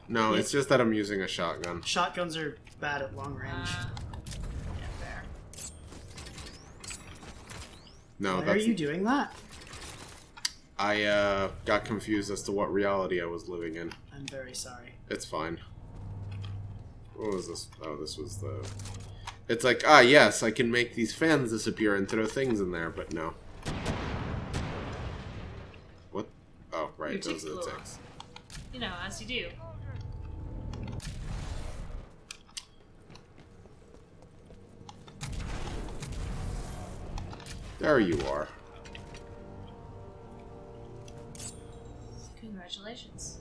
[SPEAKER 2] No,
[SPEAKER 1] Yeah.
[SPEAKER 2] it's just that I'm using a shotgun.
[SPEAKER 1] Shotguns are bad at long range.
[SPEAKER 3] Yeah, fair.
[SPEAKER 2] No,
[SPEAKER 1] Why are
[SPEAKER 2] that's...
[SPEAKER 1] you doing that?
[SPEAKER 2] I got confused as to what reality I was living in.
[SPEAKER 1] I'm very sorry.
[SPEAKER 2] It's fine. What was this? Oh, this was the... It's like, yes, I can make these fans disappear and throw things in there, but no. What? Oh, right,
[SPEAKER 3] Your
[SPEAKER 2] those
[SPEAKER 3] ticks
[SPEAKER 2] are the
[SPEAKER 3] blew
[SPEAKER 2] ticks.
[SPEAKER 3] You know, as you do.
[SPEAKER 2] There you are.
[SPEAKER 3] Congratulations.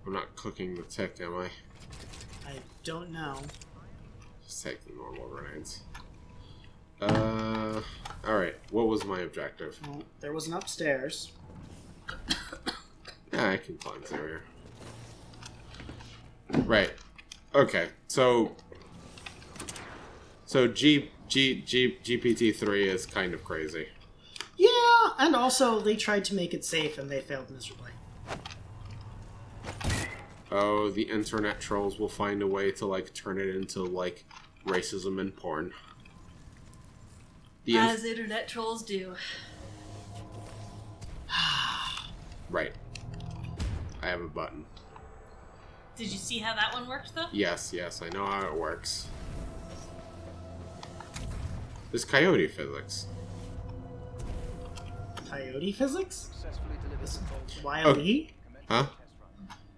[SPEAKER 2] I'm not cooking the tick, am I?
[SPEAKER 1] I don't know.
[SPEAKER 2] Just take the normal grenades. Alright, what was my objective?
[SPEAKER 1] Well, there was an upstairs.
[SPEAKER 2] Yeah, I can climb through here. Right. Okay, so GPT-3 is kind of crazy.
[SPEAKER 1] Yeah, and also they tried to make it safe and they failed miserably.
[SPEAKER 2] Oh, the internet trolls will find a way to, like, turn it into, like, racism and porn.
[SPEAKER 3] As internet trolls do.
[SPEAKER 2] Right. I have a button.
[SPEAKER 3] Did you see how that one worked, though?
[SPEAKER 2] Yes, I know how it works. This coyote physics.
[SPEAKER 1] Coyote physics?
[SPEAKER 2] Oh.
[SPEAKER 1] YLE?
[SPEAKER 2] Huh?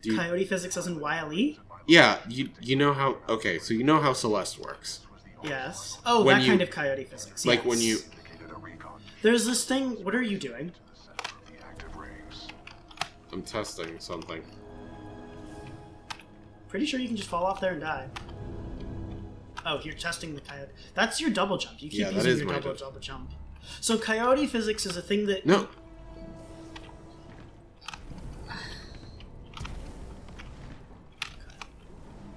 [SPEAKER 2] Do you,
[SPEAKER 1] Coyote physics as in YLE?
[SPEAKER 2] yeah, you know how... Okay, so you know how Celeste works.
[SPEAKER 1] Yes. Oh,
[SPEAKER 2] When
[SPEAKER 1] that
[SPEAKER 2] you-
[SPEAKER 1] kind of coyote physics.
[SPEAKER 2] Like,
[SPEAKER 1] yes.
[SPEAKER 2] when you...
[SPEAKER 4] Indicated a recon.
[SPEAKER 1] There's this thing... What are you doing?
[SPEAKER 4] The active rings.
[SPEAKER 2] I'm testing something.
[SPEAKER 1] Pretty sure you can just fall off there and die. Oh, you're testing the coyote. That's your double jump. You keep
[SPEAKER 2] Yeah, that
[SPEAKER 1] using
[SPEAKER 2] is
[SPEAKER 1] your
[SPEAKER 2] my
[SPEAKER 1] double jump. So coyote physics is a thing that...
[SPEAKER 2] No.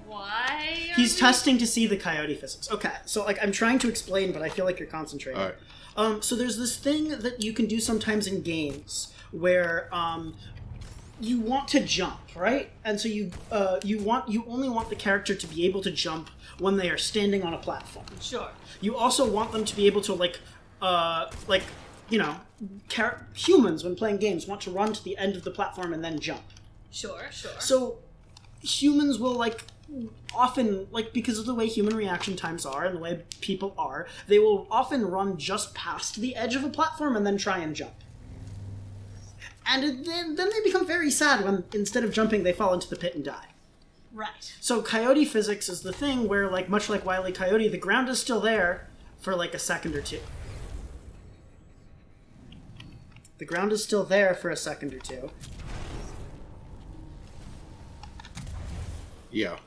[SPEAKER 3] Why?
[SPEAKER 1] He's testing to see the coyote physics. Okay, so like I'm trying to explain, but I feel like you're concentrating.
[SPEAKER 2] Alright.
[SPEAKER 1] So there's this thing that you can do sometimes in games where you want to jump, right? And so you only want the character to be able to jump when they are standing on a platform.
[SPEAKER 3] Sure.
[SPEAKER 1] You also want them to be able to humans when playing games want to run to the end of the platform and then jump.
[SPEAKER 3] Sure.
[SPEAKER 1] So humans will often, because of the way human reaction times are and the way people are, they will often run just past the edge of a platform and then try and jump. And then they become very sad when instead of jumping they fall into the pit and die.
[SPEAKER 3] Right.
[SPEAKER 1] So coyote physics is the thing where, much like Wile E. Coyote, the ground is still there for a second or two. The ground is still there for a second or two.
[SPEAKER 2] Yeah.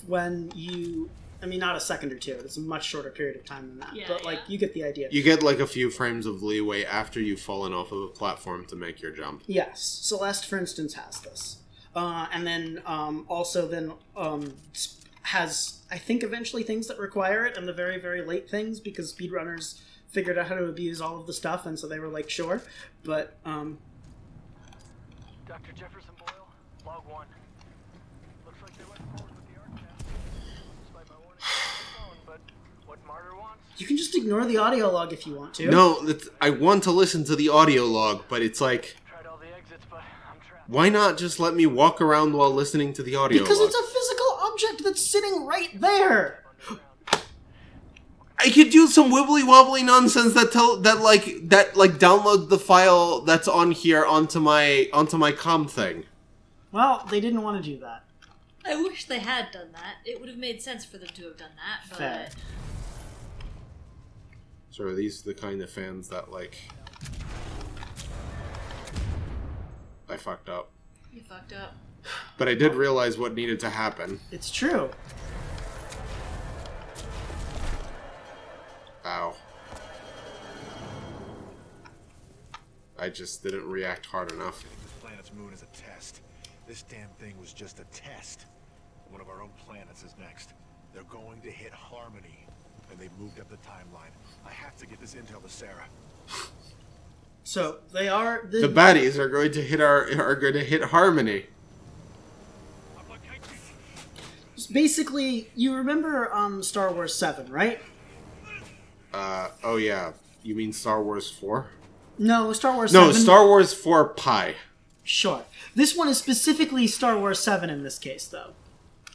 [SPEAKER 1] When you I mean, not a second or two. It's a much shorter period of time than that.
[SPEAKER 3] Yeah,
[SPEAKER 1] but, like,
[SPEAKER 3] yeah.
[SPEAKER 1] you get the idea.
[SPEAKER 2] You get like a few frames of leeway after you've fallen off of a platform to make your jump.
[SPEAKER 1] Yes. Celeste, for instance, has this. And then also then has, I think, eventually things that require it, and the very, very late things, because speedrunners figured out how to abuse all of the stuff, and so they were like, sure. But,
[SPEAKER 5] Dr. Jefferson Boyle, log 1. Looks like they went forward with the arc now. Despite my warning on the phone, but what Martyr wants?
[SPEAKER 1] you can just ignore the audio log if you want to.
[SPEAKER 2] No, I want to listen to the audio log, but it's like,
[SPEAKER 5] Tried all the exits, but I'm trapped.
[SPEAKER 2] why not just let me walk around while listening to the audio
[SPEAKER 1] Because
[SPEAKER 2] log?
[SPEAKER 1] it's a physical object that's sitting right there!
[SPEAKER 2] I could do some wibbly wobbly nonsense that download the file that's on here onto my comm thing.
[SPEAKER 1] Well, they didn't want to do that.
[SPEAKER 3] I wish they had done that. It would have made sense for them to have done that, but...
[SPEAKER 1] Fair.
[SPEAKER 2] So are these the kind of fans that, like... I fucked up.
[SPEAKER 3] You fucked up.
[SPEAKER 2] But I did realize what needed to happen.
[SPEAKER 1] It's true.
[SPEAKER 2] Ow. I just didn't react hard enough.
[SPEAKER 6] This planet's moon is a test. This damn thing was just a test. One of our own planets is next. They're going to hit Harmony, and they've moved up the timeline. I have to get this intel to Sarah.
[SPEAKER 1] So, they are...
[SPEAKER 2] The baddies are going to hit Harmony.
[SPEAKER 1] Basically, you remember Star Wars 7, right?
[SPEAKER 2] Oh yeah. You mean Star Wars 4?
[SPEAKER 1] No, Star Wars 7...
[SPEAKER 2] No, Star Wars 4 Pi.
[SPEAKER 1] Sure. This one is specifically Star Wars 7 in this case, though.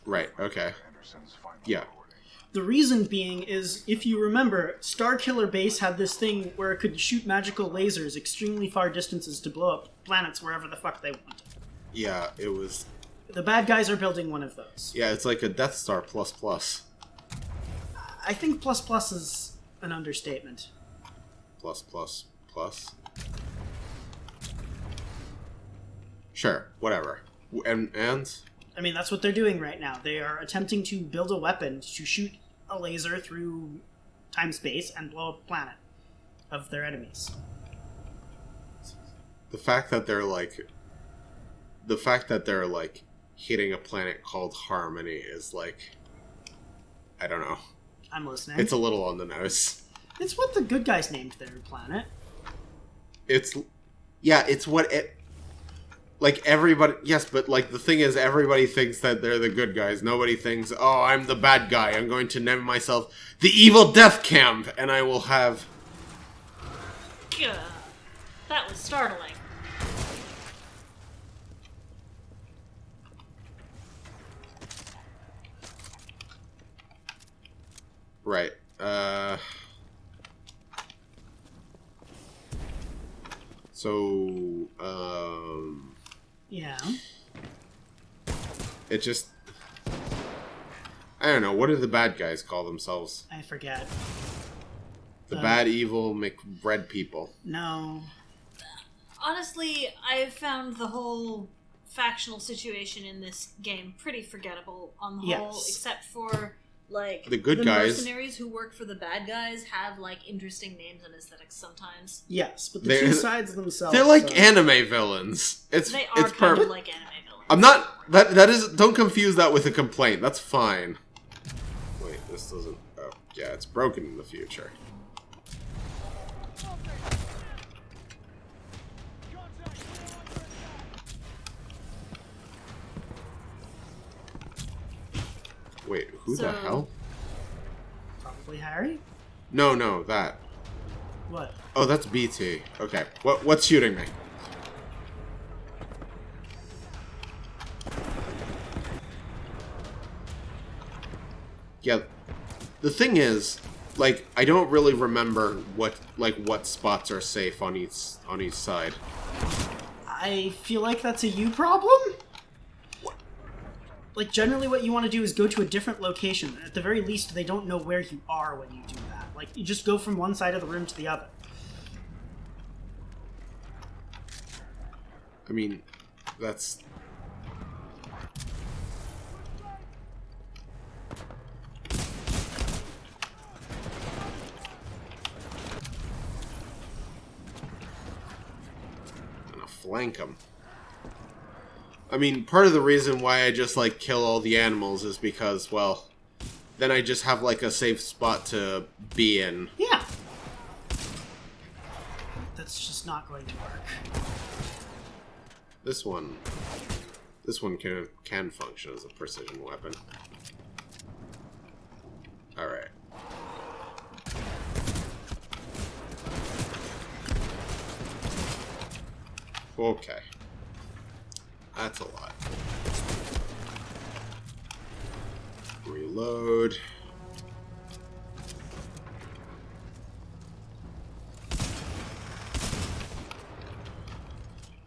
[SPEAKER 2] Right, okay.
[SPEAKER 4] Anderson's final
[SPEAKER 2] Yeah.
[SPEAKER 4] recording.
[SPEAKER 1] The reason being is, if you remember, Starkiller Base had this thing where it could shoot magical lasers extremely far distances to blow up planets wherever the fuck they wanted.
[SPEAKER 2] Yeah, it was...
[SPEAKER 1] The bad guys are building one of those.
[SPEAKER 2] Yeah, it's like a Death Star plus plus.
[SPEAKER 1] I think plus plus is an understatement.
[SPEAKER 2] Plus plus plus. Sure, whatever. And
[SPEAKER 1] I mean, that's what they're doing right now. They are attempting to build a weapon to shoot a laser through time-space and blow up a planet of their enemies.
[SPEAKER 2] the fact that they're like hitting a planet called Harmony is like, I don't know.
[SPEAKER 1] I'm listening.
[SPEAKER 2] It's a little on the nose.
[SPEAKER 1] It's what the good guys named their planet.
[SPEAKER 2] It's what it, like, everybody, yes, but like the thing is, everybody thinks that they're the good guys. Nobody thinks, oh, I'm the bad guy. I'm going to name myself the Evil Death Camp, and I will have...
[SPEAKER 3] Gah. That was startling.
[SPEAKER 2] Right. So,
[SPEAKER 1] Yeah.
[SPEAKER 2] it just... I don't know, what do the bad guys call themselves?
[SPEAKER 1] I forget.
[SPEAKER 2] The bad, evil, McRed people.
[SPEAKER 1] No.
[SPEAKER 3] Honestly, I've found the whole factional situation in this game pretty forgettable on the whole,
[SPEAKER 1] Yes.
[SPEAKER 3] except for, like,
[SPEAKER 2] The good guys.
[SPEAKER 3] mercenaries who work for the bad guys have, like, interesting names and aesthetics sometimes.
[SPEAKER 1] Yes, but the
[SPEAKER 2] They're-
[SPEAKER 1] two sides themselves...
[SPEAKER 2] They're like anime villains. It's
[SPEAKER 3] They are
[SPEAKER 2] it's
[SPEAKER 3] kind
[SPEAKER 2] perfect.
[SPEAKER 3] of like anime villains.
[SPEAKER 2] I'm not... That is... Don't confuse that with a complaint. That's fine. Wait, this doesn't... Oh, yeah, it's broken in the future. Wait, who the
[SPEAKER 3] So-
[SPEAKER 2] hell?
[SPEAKER 1] Probably Harry?
[SPEAKER 2] No, that.
[SPEAKER 1] What?
[SPEAKER 2] Oh, that's BT. Okay, what's shooting me? Yeah, the thing is, like, I don't really remember what spots are safe on each side.
[SPEAKER 1] I feel like that's a you problem? Like, generally what you want to do is go to a different location. At the very least, they don't know where you are when you do that. Like, you just go from one side of the room to the other.
[SPEAKER 2] I mean, that's... flank them. I mean, part of the reason why I just, like, kill all the animals is because, well, then I just have, like, a safe spot to be in.
[SPEAKER 1] Yeah. That's just not going to work.
[SPEAKER 2] This one can function as a precision weapon. Alright. Okay. That's a lot. Reload.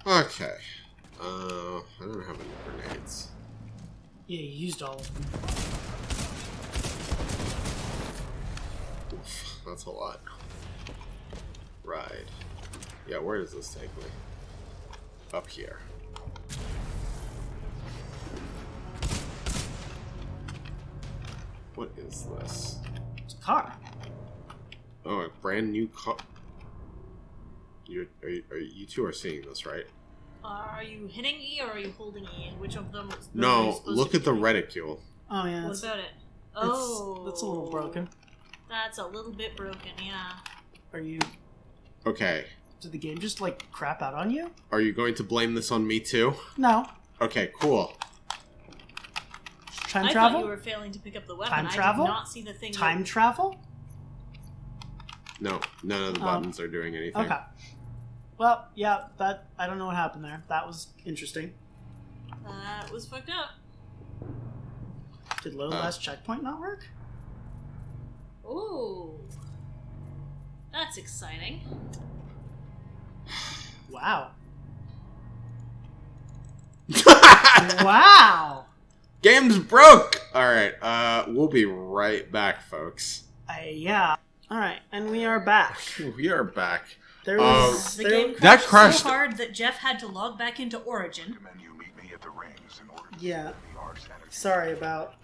[SPEAKER 2] Okay. I don't have any grenades.
[SPEAKER 1] Yeah, you used all of them.
[SPEAKER 2] Oof, that's a lot. Ride. Yeah, where does this take me? Up here. What is this?
[SPEAKER 1] It's a car.
[SPEAKER 2] Oh, a brand new car. You two are seeing this, right?
[SPEAKER 3] Are you hitting E or are you holding E? Which of them is
[SPEAKER 2] No,
[SPEAKER 3] supposed
[SPEAKER 2] look
[SPEAKER 3] to
[SPEAKER 2] at the
[SPEAKER 3] be?
[SPEAKER 2] reticule.
[SPEAKER 1] Oh yeah.
[SPEAKER 3] What
[SPEAKER 1] It's,
[SPEAKER 3] about it?
[SPEAKER 1] it's,
[SPEAKER 3] Oh,
[SPEAKER 1] that's a little broken.
[SPEAKER 3] That's a little bit broken, yeah.
[SPEAKER 1] Are you?
[SPEAKER 2] Okay.
[SPEAKER 1] Did the game just like crap out on you?
[SPEAKER 2] Are you going to blame this on me too?
[SPEAKER 1] No.
[SPEAKER 2] Okay, cool.
[SPEAKER 1] Time
[SPEAKER 3] I
[SPEAKER 1] travel.
[SPEAKER 3] thought you were failing to pick up the weapon.
[SPEAKER 1] Time
[SPEAKER 3] I
[SPEAKER 1] travel?
[SPEAKER 3] did not see the thing.
[SPEAKER 1] Time travel.
[SPEAKER 2] No, none of the buttons are doing anything.
[SPEAKER 1] Okay. Well, yeah. That I don't know what happened there. That was interesting.
[SPEAKER 3] That was fucked up.
[SPEAKER 1] Did low last checkpoint not work?
[SPEAKER 3] Ooh. That's exciting.
[SPEAKER 1] Wow. Wow.
[SPEAKER 2] Game's broke! Alright, we'll be right back, folks.
[SPEAKER 1] Yeah. All right, and we are back.
[SPEAKER 2] We are back.
[SPEAKER 1] There was
[SPEAKER 3] The
[SPEAKER 1] there-
[SPEAKER 3] game
[SPEAKER 2] That
[SPEAKER 3] crashed
[SPEAKER 2] crashed-
[SPEAKER 3] so hard that Jeff had to log back into Origin.
[SPEAKER 4] Recommend you meet me at the rings in order to
[SPEAKER 1] Yeah.
[SPEAKER 4] the Arc's energy.
[SPEAKER 1] Sorry about.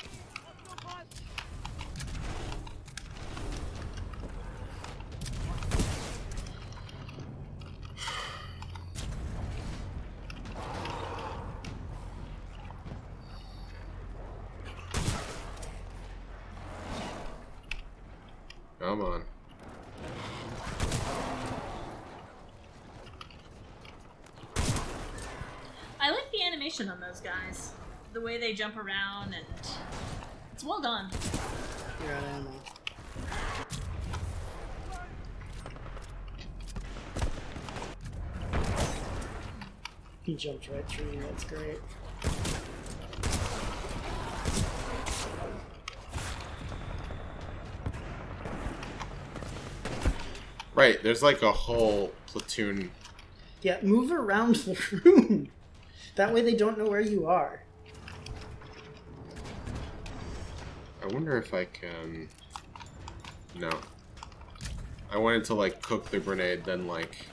[SPEAKER 2] Come on.
[SPEAKER 3] I like the animation on those guys. The way they jump around and it's well done.
[SPEAKER 1] You're out of ammo. He jumped right through me. That's great.
[SPEAKER 2] Right, there's like a whole platoon.
[SPEAKER 1] Yeah, move around the room. That way they don't know where you are.
[SPEAKER 2] I wonder if I can... No. I wanted to like cook the grenade, then like...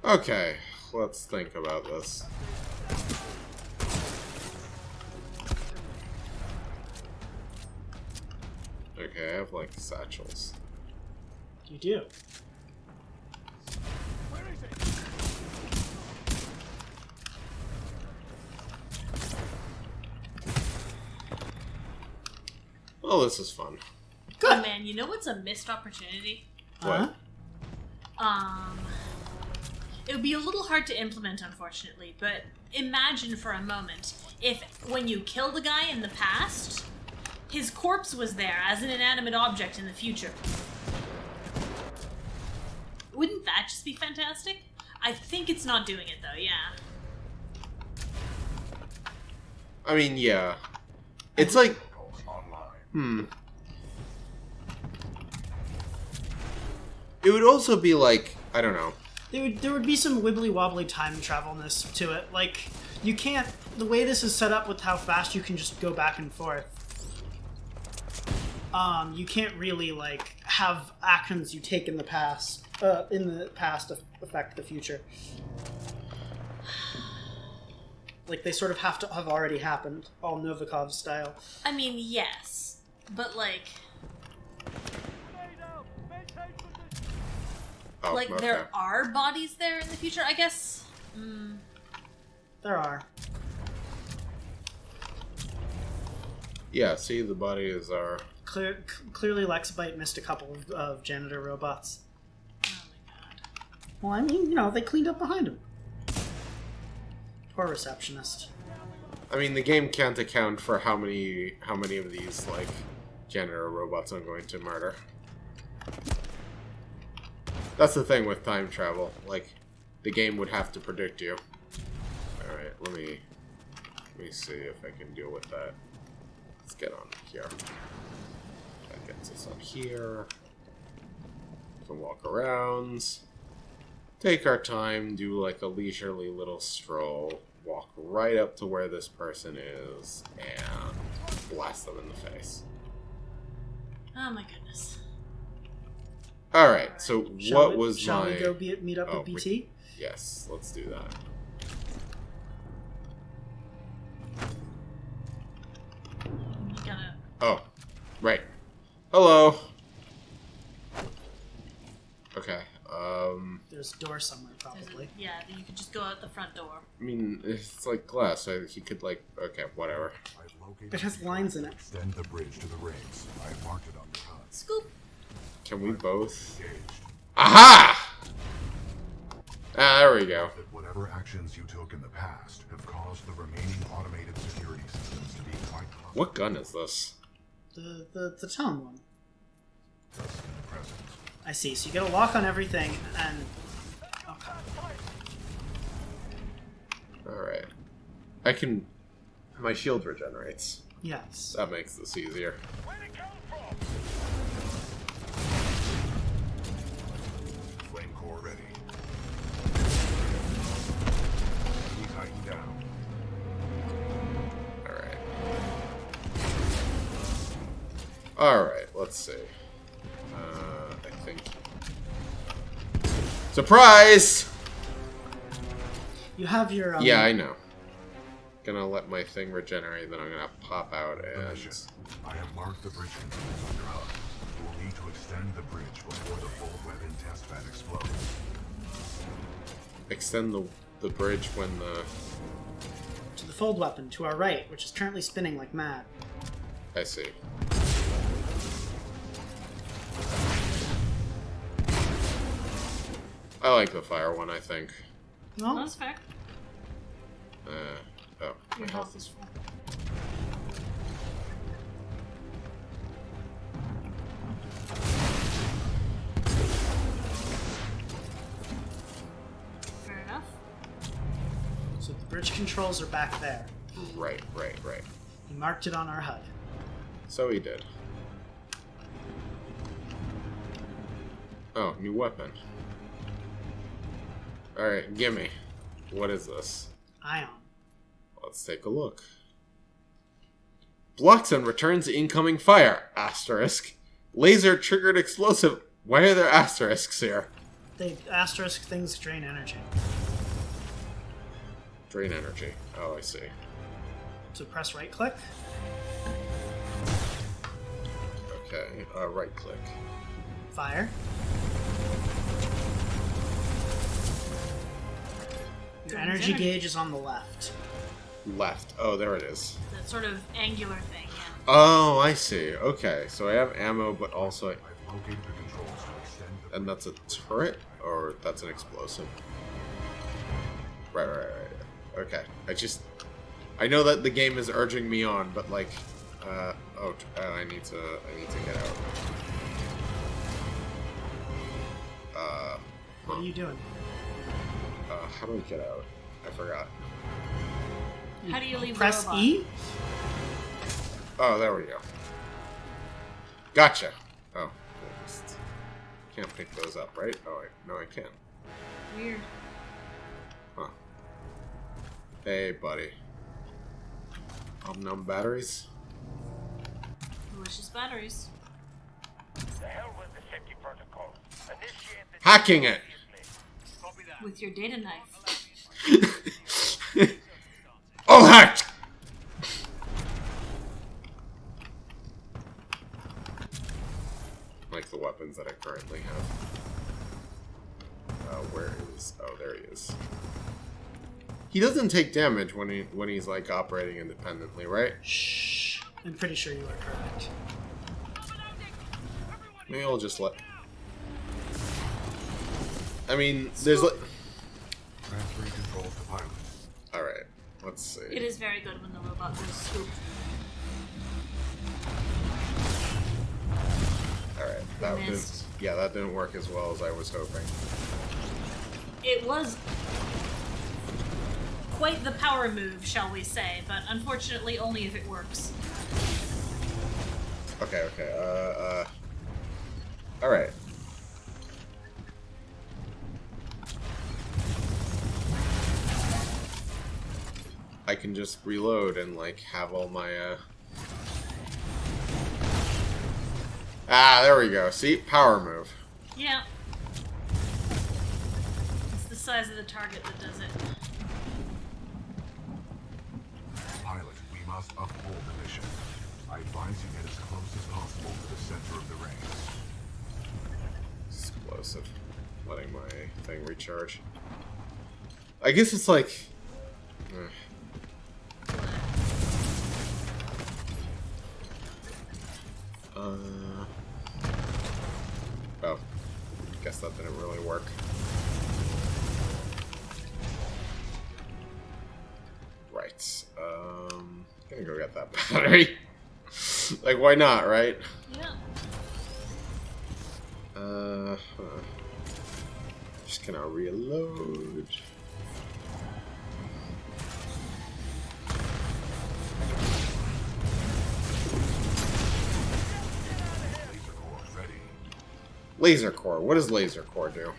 [SPEAKER 2] Okay, let's think about this. Okay, I have like satchels.
[SPEAKER 1] You do.
[SPEAKER 2] Oh, this is fun.
[SPEAKER 3] Oh man, you know what's a missed opportunity?
[SPEAKER 2] What?
[SPEAKER 3] It would be a little hard to implement, unfortunately, but imagine for a moment if when you killed a guy in the past, his corpse was there as an inanimate object in the future. Wouldn't that just be fantastic? I think it's not doing it though, yeah.
[SPEAKER 2] I mean, yeah. It's like...
[SPEAKER 4] Online.
[SPEAKER 2] It would also be like, I don't know.
[SPEAKER 1] There would be some wibbly wobbly time travelness to it. Like, you can't. The way this is set up with how fast you can just go back and forth. you can't really like have actions you take in the past affect the future. Like, they sort of have to have already happened, all Novikov style.
[SPEAKER 3] I mean, yes, but like,
[SPEAKER 2] Oh,
[SPEAKER 3] like
[SPEAKER 2] okay.
[SPEAKER 3] there are bodies there in the future, I guess.
[SPEAKER 1] There are.
[SPEAKER 2] Yeah, see, the bodies are...
[SPEAKER 1] Clearly Lexabite missed a couple of janitor robots.
[SPEAKER 3] Oh my god.
[SPEAKER 1] Well, I mean, you know, they cleaned up behind him. Poor receptionist.
[SPEAKER 2] I mean, the game can't account for how many of these, like, janitor robots I'm going to murder. That's the thing with time travel. Like, the game would have to predict you. Alright, let me see if I can deal with that. Let's get on here. That gets us up here. We can walk around. Take our time, do like a leisurely little stroll. Walk right up to where this person is and blast them in the face.
[SPEAKER 3] Oh my goodness.
[SPEAKER 2] Alright, so what was
[SPEAKER 1] shall
[SPEAKER 2] my...
[SPEAKER 1] we go meet up with BT?
[SPEAKER 2] Yes, let's do that.
[SPEAKER 3] You gotta.
[SPEAKER 2] Oh, right. Hello. Okay,
[SPEAKER 1] There's a door somewhere, probably.
[SPEAKER 3] Yeah, you could just go out the front door.
[SPEAKER 2] I mean, it's like glass, so he could like... Okay, whatever.
[SPEAKER 6] I've located
[SPEAKER 1] It has
[SPEAKER 6] the
[SPEAKER 1] lines in it.
[SPEAKER 6] Extend the bridge to the rings. I marked it on your HUD.
[SPEAKER 3] Scoop.
[SPEAKER 2] Can we both...
[SPEAKER 6] Engaged.
[SPEAKER 2] Aha! Ah, there we go.
[SPEAKER 6] That whatever actions you took in the past have caused the remaining automated security systems to be quite hostile.
[SPEAKER 2] What gun is this?
[SPEAKER 1] The town one.
[SPEAKER 6] Thus in the present.
[SPEAKER 1] I see. So you get a lock on everything, and okay.
[SPEAKER 2] Alright. I can... My shield regenerates.
[SPEAKER 1] Yes.
[SPEAKER 2] That makes this easier.
[SPEAKER 6] Flame core ready. Enemy Titan down.
[SPEAKER 2] Alright. Alright, let's see. I think... Surprise!
[SPEAKER 1] You have your
[SPEAKER 2] Yeah, I know. Gonna let my thing regenerate, then I'm gonna pop out and...
[SPEAKER 6] Mission. I have marked the bridge controls on your HUD. You will need to extend the bridge before the full weapon test bed explodes.
[SPEAKER 2] Extend the bridge when the...
[SPEAKER 1] to the fold weapon to our right, which is currently spinning like mad.
[SPEAKER 2] I see. I like the fire one, I think.
[SPEAKER 1] No,
[SPEAKER 3] That's fair.
[SPEAKER 2] Oh, my health is full.
[SPEAKER 3] Fair enough.
[SPEAKER 1] so the bridge controls are back there.
[SPEAKER 2] Right.
[SPEAKER 1] He marked it on our HUD.
[SPEAKER 2] So he did. Oh, new weapon. Alright, gimme. What is this?
[SPEAKER 1] Ion.
[SPEAKER 2] Let's take a look. Blocks and returns incoming fire. Asterisk. Laser triggered explosive. Why are there asterisks here?
[SPEAKER 1] They asterisk things drain energy.
[SPEAKER 2] Drain energy. Oh, I see.
[SPEAKER 1] So press right click.
[SPEAKER 2] Okay, right click.
[SPEAKER 1] Fire. Your
[SPEAKER 3] Drains
[SPEAKER 1] energy
[SPEAKER 3] energy.
[SPEAKER 1] gauge is on the left.
[SPEAKER 2] Left. Oh, there it is.
[SPEAKER 3] That sort of angular thing, yeah.
[SPEAKER 2] Oh, I see. Okay, so I have ammo, but also...
[SPEAKER 6] I've located the controls to extend the
[SPEAKER 2] And that's a turret? Or that's an explosive? Right. Okay. I know that the game is urging me on, but like... I need to get out.
[SPEAKER 1] What are you doing?
[SPEAKER 2] How do we get out? I forgot.
[SPEAKER 3] How do you leave
[SPEAKER 1] Press
[SPEAKER 3] the robot?
[SPEAKER 1] E?
[SPEAKER 2] Oh, there we go. Gotcha. Oh, I just can't pick those up, right? Oh, no, I can.
[SPEAKER 3] Weird.
[SPEAKER 2] Huh. Hey, buddy. Batteries?
[SPEAKER 3] Delicious batteries.
[SPEAKER 5] The hell with the safety protocol. Initiate the
[SPEAKER 2] Hacking it.
[SPEAKER 5] Copy that.
[SPEAKER 3] With your data knife.
[SPEAKER 2] All hacked. Like the weapons that I currently have. Where is? Oh, there he is. He doesn't take damage when he's like operating independently, right?
[SPEAKER 1] Shh. I'm pretty sure you are correct.
[SPEAKER 2] Maybe I'll just let. I mean, there's like.
[SPEAKER 6] Transferring control to pilot.
[SPEAKER 2] All right, let's see.
[SPEAKER 3] It is very good when the robot goes scoop.
[SPEAKER 2] All right, that didn't.
[SPEAKER 3] Missed.
[SPEAKER 2] Yeah, that didn't work as well as I was hoping.
[SPEAKER 3] It was quite the power move, shall we say, but unfortunately only if it works.
[SPEAKER 2] Okay. All right. I can just reload and like have all my Ah, there we go. See? Power move.
[SPEAKER 3] Yeah. It's the size of the target that does it.
[SPEAKER 6] Pilot, we must uphold the mission. I advise you get as close as possible to the center of the ring.
[SPEAKER 2] Explosive. Letting my thing recharge. I guess it's like oh. Guess that didn't really work. Right. Gonna go get that battery. Like, why not, right?
[SPEAKER 3] Yeah.
[SPEAKER 2] Just gonna reload.
[SPEAKER 6] Laser core ready.
[SPEAKER 2] Laser core. What does laser core do?
[SPEAKER 6] To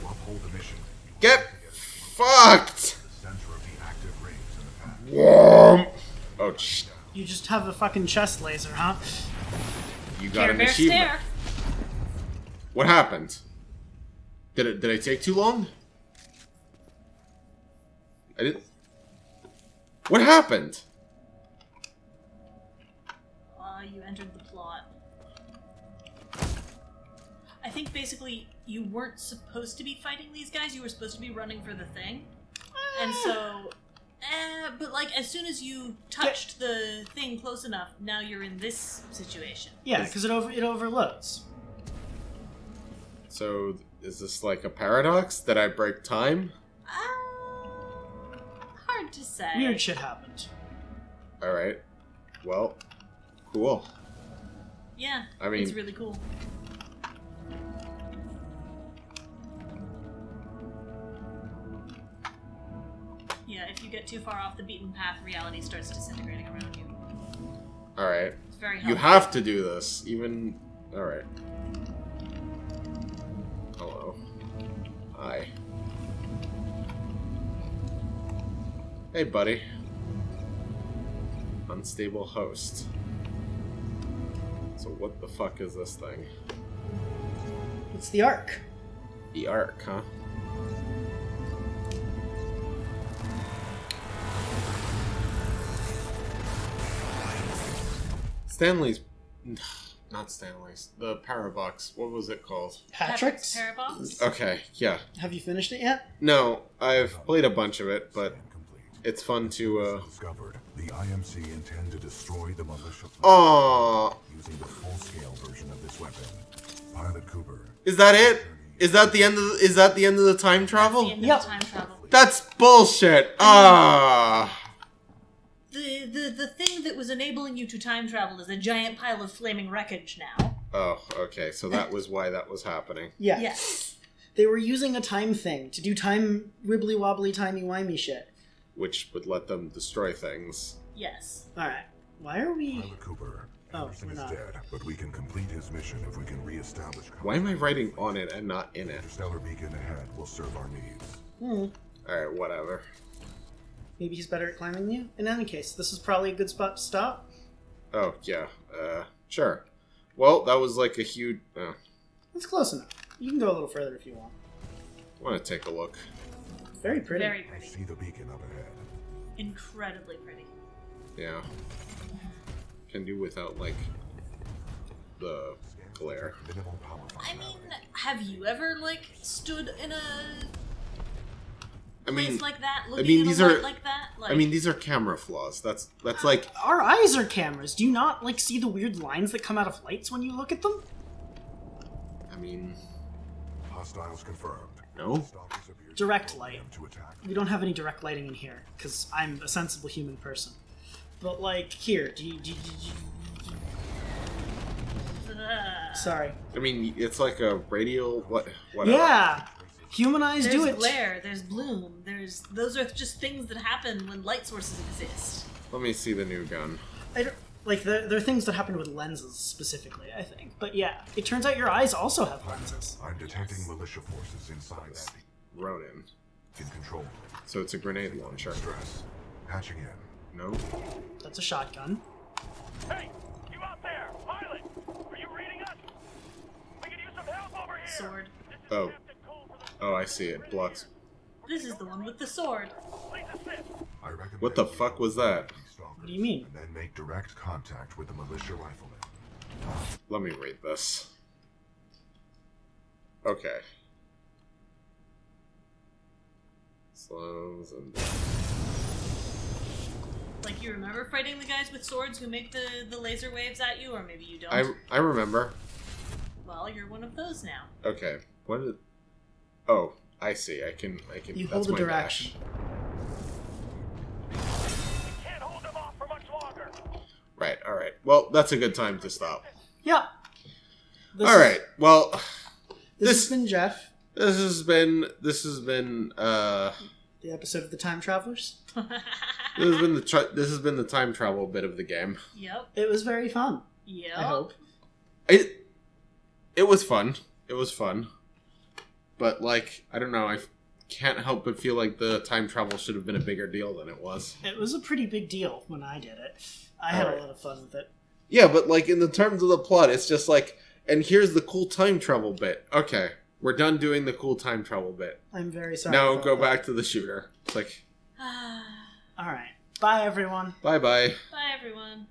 [SPEAKER 6] uphold the mission,
[SPEAKER 2] Get fucked!
[SPEAKER 6] the center of the active rings in the path.
[SPEAKER 2] Whoa. Oh,
[SPEAKER 1] You just have a fucking chest laser, huh?
[SPEAKER 2] you got
[SPEAKER 3] Care
[SPEAKER 2] an
[SPEAKER 3] Bear
[SPEAKER 2] achievement.
[SPEAKER 3] stare.
[SPEAKER 2] What happened? Did I take too long? I didn't. What happened?
[SPEAKER 3] You entered the plot. I think basically you weren't supposed to be fighting these guys. You were supposed to be running for the thing. And so, but like as soon as you touched the thing close enough, now you're in this situation.
[SPEAKER 1] Yeah, because it overloads.
[SPEAKER 2] So, is this like a paradox? Did I break time?
[SPEAKER 3] Hard to say.
[SPEAKER 1] Weird shit happened.
[SPEAKER 2] Alright. Well, cool.
[SPEAKER 3] Yeah,
[SPEAKER 2] I mean-
[SPEAKER 3] it's really cool. Yeah, if you get too far off the beaten path, reality starts disintegrating around you.
[SPEAKER 2] Alright.
[SPEAKER 3] It's very
[SPEAKER 2] You
[SPEAKER 3] helpful.
[SPEAKER 2] have to do this, even... Alright. Hello. Hi. Hey, buddy. Unstable host. So what the fuck is this thing?
[SPEAKER 1] It's the Ark.
[SPEAKER 2] The Ark, huh? Stanley's... Not Stanley's. The Parabox. What was it called?
[SPEAKER 1] Patrick's?
[SPEAKER 3] Parabox?
[SPEAKER 2] Okay, yeah.
[SPEAKER 1] Have you finished it yet?
[SPEAKER 2] No, I've played a bunch of it, but
[SPEAKER 6] Complete.
[SPEAKER 2] it's fun to,
[SPEAKER 6] Discovered. The IMC intend to destroy the militia
[SPEAKER 2] Aww.
[SPEAKER 6] using the full-scale version of this weapon. Pilot Cooper.
[SPEAKER 2] Is that it? Is that the end of the, is that the end of the time
[SPEAKER 3] The
[SPEAKER 2] travel?
[SPEAKER 3] end
[SPEAKER 1] Yep.
[SPEAKER 3] of time travel.
[SPEAKER 2] That's bullshit. Ah.
[SPEAKER 3] The thing that was enabling you to time travel is a giant pile of flaming wreckage now.
[SPEAKER 2] Oh, okay. So that was why that was happening.
[SPEAKER 1] Yeah.
[SPEAKER 3] Yes.
[SPEAKER 1] They were using a time thing to do time wibbly wobbly timey wimey shit.
[SPEAKER 2] Which would let them destroy things.
[SPEAKER 3] Yes.
[SPEAKER 1] Alright. Why are we.
[SPEAKER 6] Pilot Cooper.
[SPEAKER 1] Oh,
[SPEAKER 6] Anderson
[SPEAKER 1] we're
[SPEAKER 6] is
[SPEAKER 1] not.
[SPEAKER 6] dead, but we can complete his mission if we can reestablish.
[SPEAKER 2] Why am I writing on it and not in it?
[SPEAKER 6] Interstellar beacon ahead will serve our needs.
[SPEAKER 2] Alright, whatever.
[SPEAKER 1] Maybe he's better at climbing than you? In any case, this is probably a good spot to stop.
[SPEAKER 2] Oh, yeah. Sure. Well, that was like a huge...
[SPEAKER 1] It's close enough. You can go a little further if you want.
[SPEAKER 2] I want to take a look.
[SPEAKER 1] Very pretty.
[SPEAKER 3] Very pretty.
[SPEAKER 6] See the beacon up ahead.
[SPEAKER 3] Incredibly pretty.
[SPEAKER 2] Yeah. Can do without, like, the glare.
[SPEAKER 6] Minimal power
[SPEAKER 3] I mean, have you ever, like, stood in a
[SPEAKER 2] I
[SPEAKER 3] place
[SPEAKER 2] mean,
[SPEAKER 3] like that, looking
[SPEAKER 2] mean,
[SPEAKER 3] at
[SPEAKER 2] these
[SPEAKER 3] a light
[SPEAKER 2] are-
[SPEAKER 3] like that? Like,
[SPEAKER 2] I mean, these are camera flaws. That's like...
[SPEAKER 1] Our eyes are cameras. Do you not, like, see the weird lines that come out of lights when you look at them?
[SPEAKER 2] I mean...
[SPEAKER 6] Hostiles confirmed.
[SPEAKER 2] No?
[SPEAKER 6] Stalkers appear to
[SPEAKER 1] Direct
[SPEAKER 6] be
[SPEAKER 1] light.
[SPEAKER 6] programmed to attack.
[SPEAKER 1] We don't have any direct lighting in here, because I'm a sensible human person. But, like, here, do you... Sorry.
[SPEAKER 2] I mean, it's like a radial... Whatever.
[SPEAKER 1] Yeah! Human eyes
[SPEAKER 3] there's
[SPEAKER 1] do it.
[SPEAKER 3] glare, there's bloom, those are just things that happen when light sources exist.
[SPEAKER 2] Let me see the new gun.
[SPEAKER 1] I don't, like, there are things that happen with lenses, specifically, I think. But yeah, it turns out your eyes also have lenses.
[SPEAKER 6] I'm detecting militia forces inside that
[SPEAKER 2] Ronin.
[SPEAKER 6] in control.
[SPEAKER 2] So it's a grenade launcher.
[SPEAKER 6] Stress. Patching in.
[SPEAKER 2] No?
[SPEAKER 1] That's a shotgun.
[SPEAKER 5] Hey, you out there, pilot? Are you reading us? We could use some help over here.
[SPEAKER 3] Sword.
[SPEAKER 2] Oh. Oh, I see it. Blocks.
[SPEAKER 3] This is the one with the sword.
[SPEAKER 5] Please assist.
[SPEAKER 6] I recommend
[SPEAKER 2] What the fuck was that?
[SPEAKER 1] What do you mean?
[SPEAKER 6] And then make direct contact with the militia rifleman.
[SPEAKER 2] Let me read this. Okay. Slows and...
[SPEAKER 3] Like, you remember fighting the guys with swords who make the laser waves at you, or maybe you don't?
[SPEAKER 2] I remember.
[SPEAKER 3] Well, you're one of those now.
[SPEAKER 2] Okay. What did... Oh, I see. I can...
[SPEAKER 1] You
[SPEAKER 2] that's
[SPEAKER 1] hold the
[SPEAKER 2] my
[SPEAKER 1] direction.
[SPEAKER 2] dash.
[SPEAKER 5] Can't hold them off for much longer.
[SPEAKER 2] Right, alright. Well, that's a good time to stop.
[SPEAKER 1] Yeah.
[SPEAKER 2] Alright, well...
[SPEAKER 1] This
[SPEAKER 2] This
[SPEAKER 1] has been Jeff,
[SPEAKER 2] This has been
[SPEAKER 1] the episode of The Time Travelers.
[SPEAKER 2] this has been the time travel bit of the game.
[SPEAKER 3] Yep.
[SPEAKER 1] It was very fun,
[SPEAKER 3] Yep.
[SPEAKER 1] I hope.
[SPEAKER 2] It was fun. It was fun. But, like, I don't know, I can't help but feel like the time travel should have been a bigger deal than it was.
[SPEAKER 1] It was a pretty big deal when I did it. I had
[SPEAKER 2] Alright.
[SPEAKER 1] a lot of fun with it.
[SPEAKER 2] Yeah, but, like, in the terms of the plot, it's just like, and here's the cool time travel bit. Okay, we're done doing the cool time travel bit.
[SPEAKER 1] I'm very sorry.
[SPEAKER 2] Now
[SPEAKER 1] about
[SPEAKER 2] go
[SPEAKER 1] that.
[SPEAKER 2] back to the shooter. It's like,
[SPEAKER 1] Alright. Bye, everyone.
[SPEAKER 2] bye-bye.
[SPEAKER 3] Bye, everyone.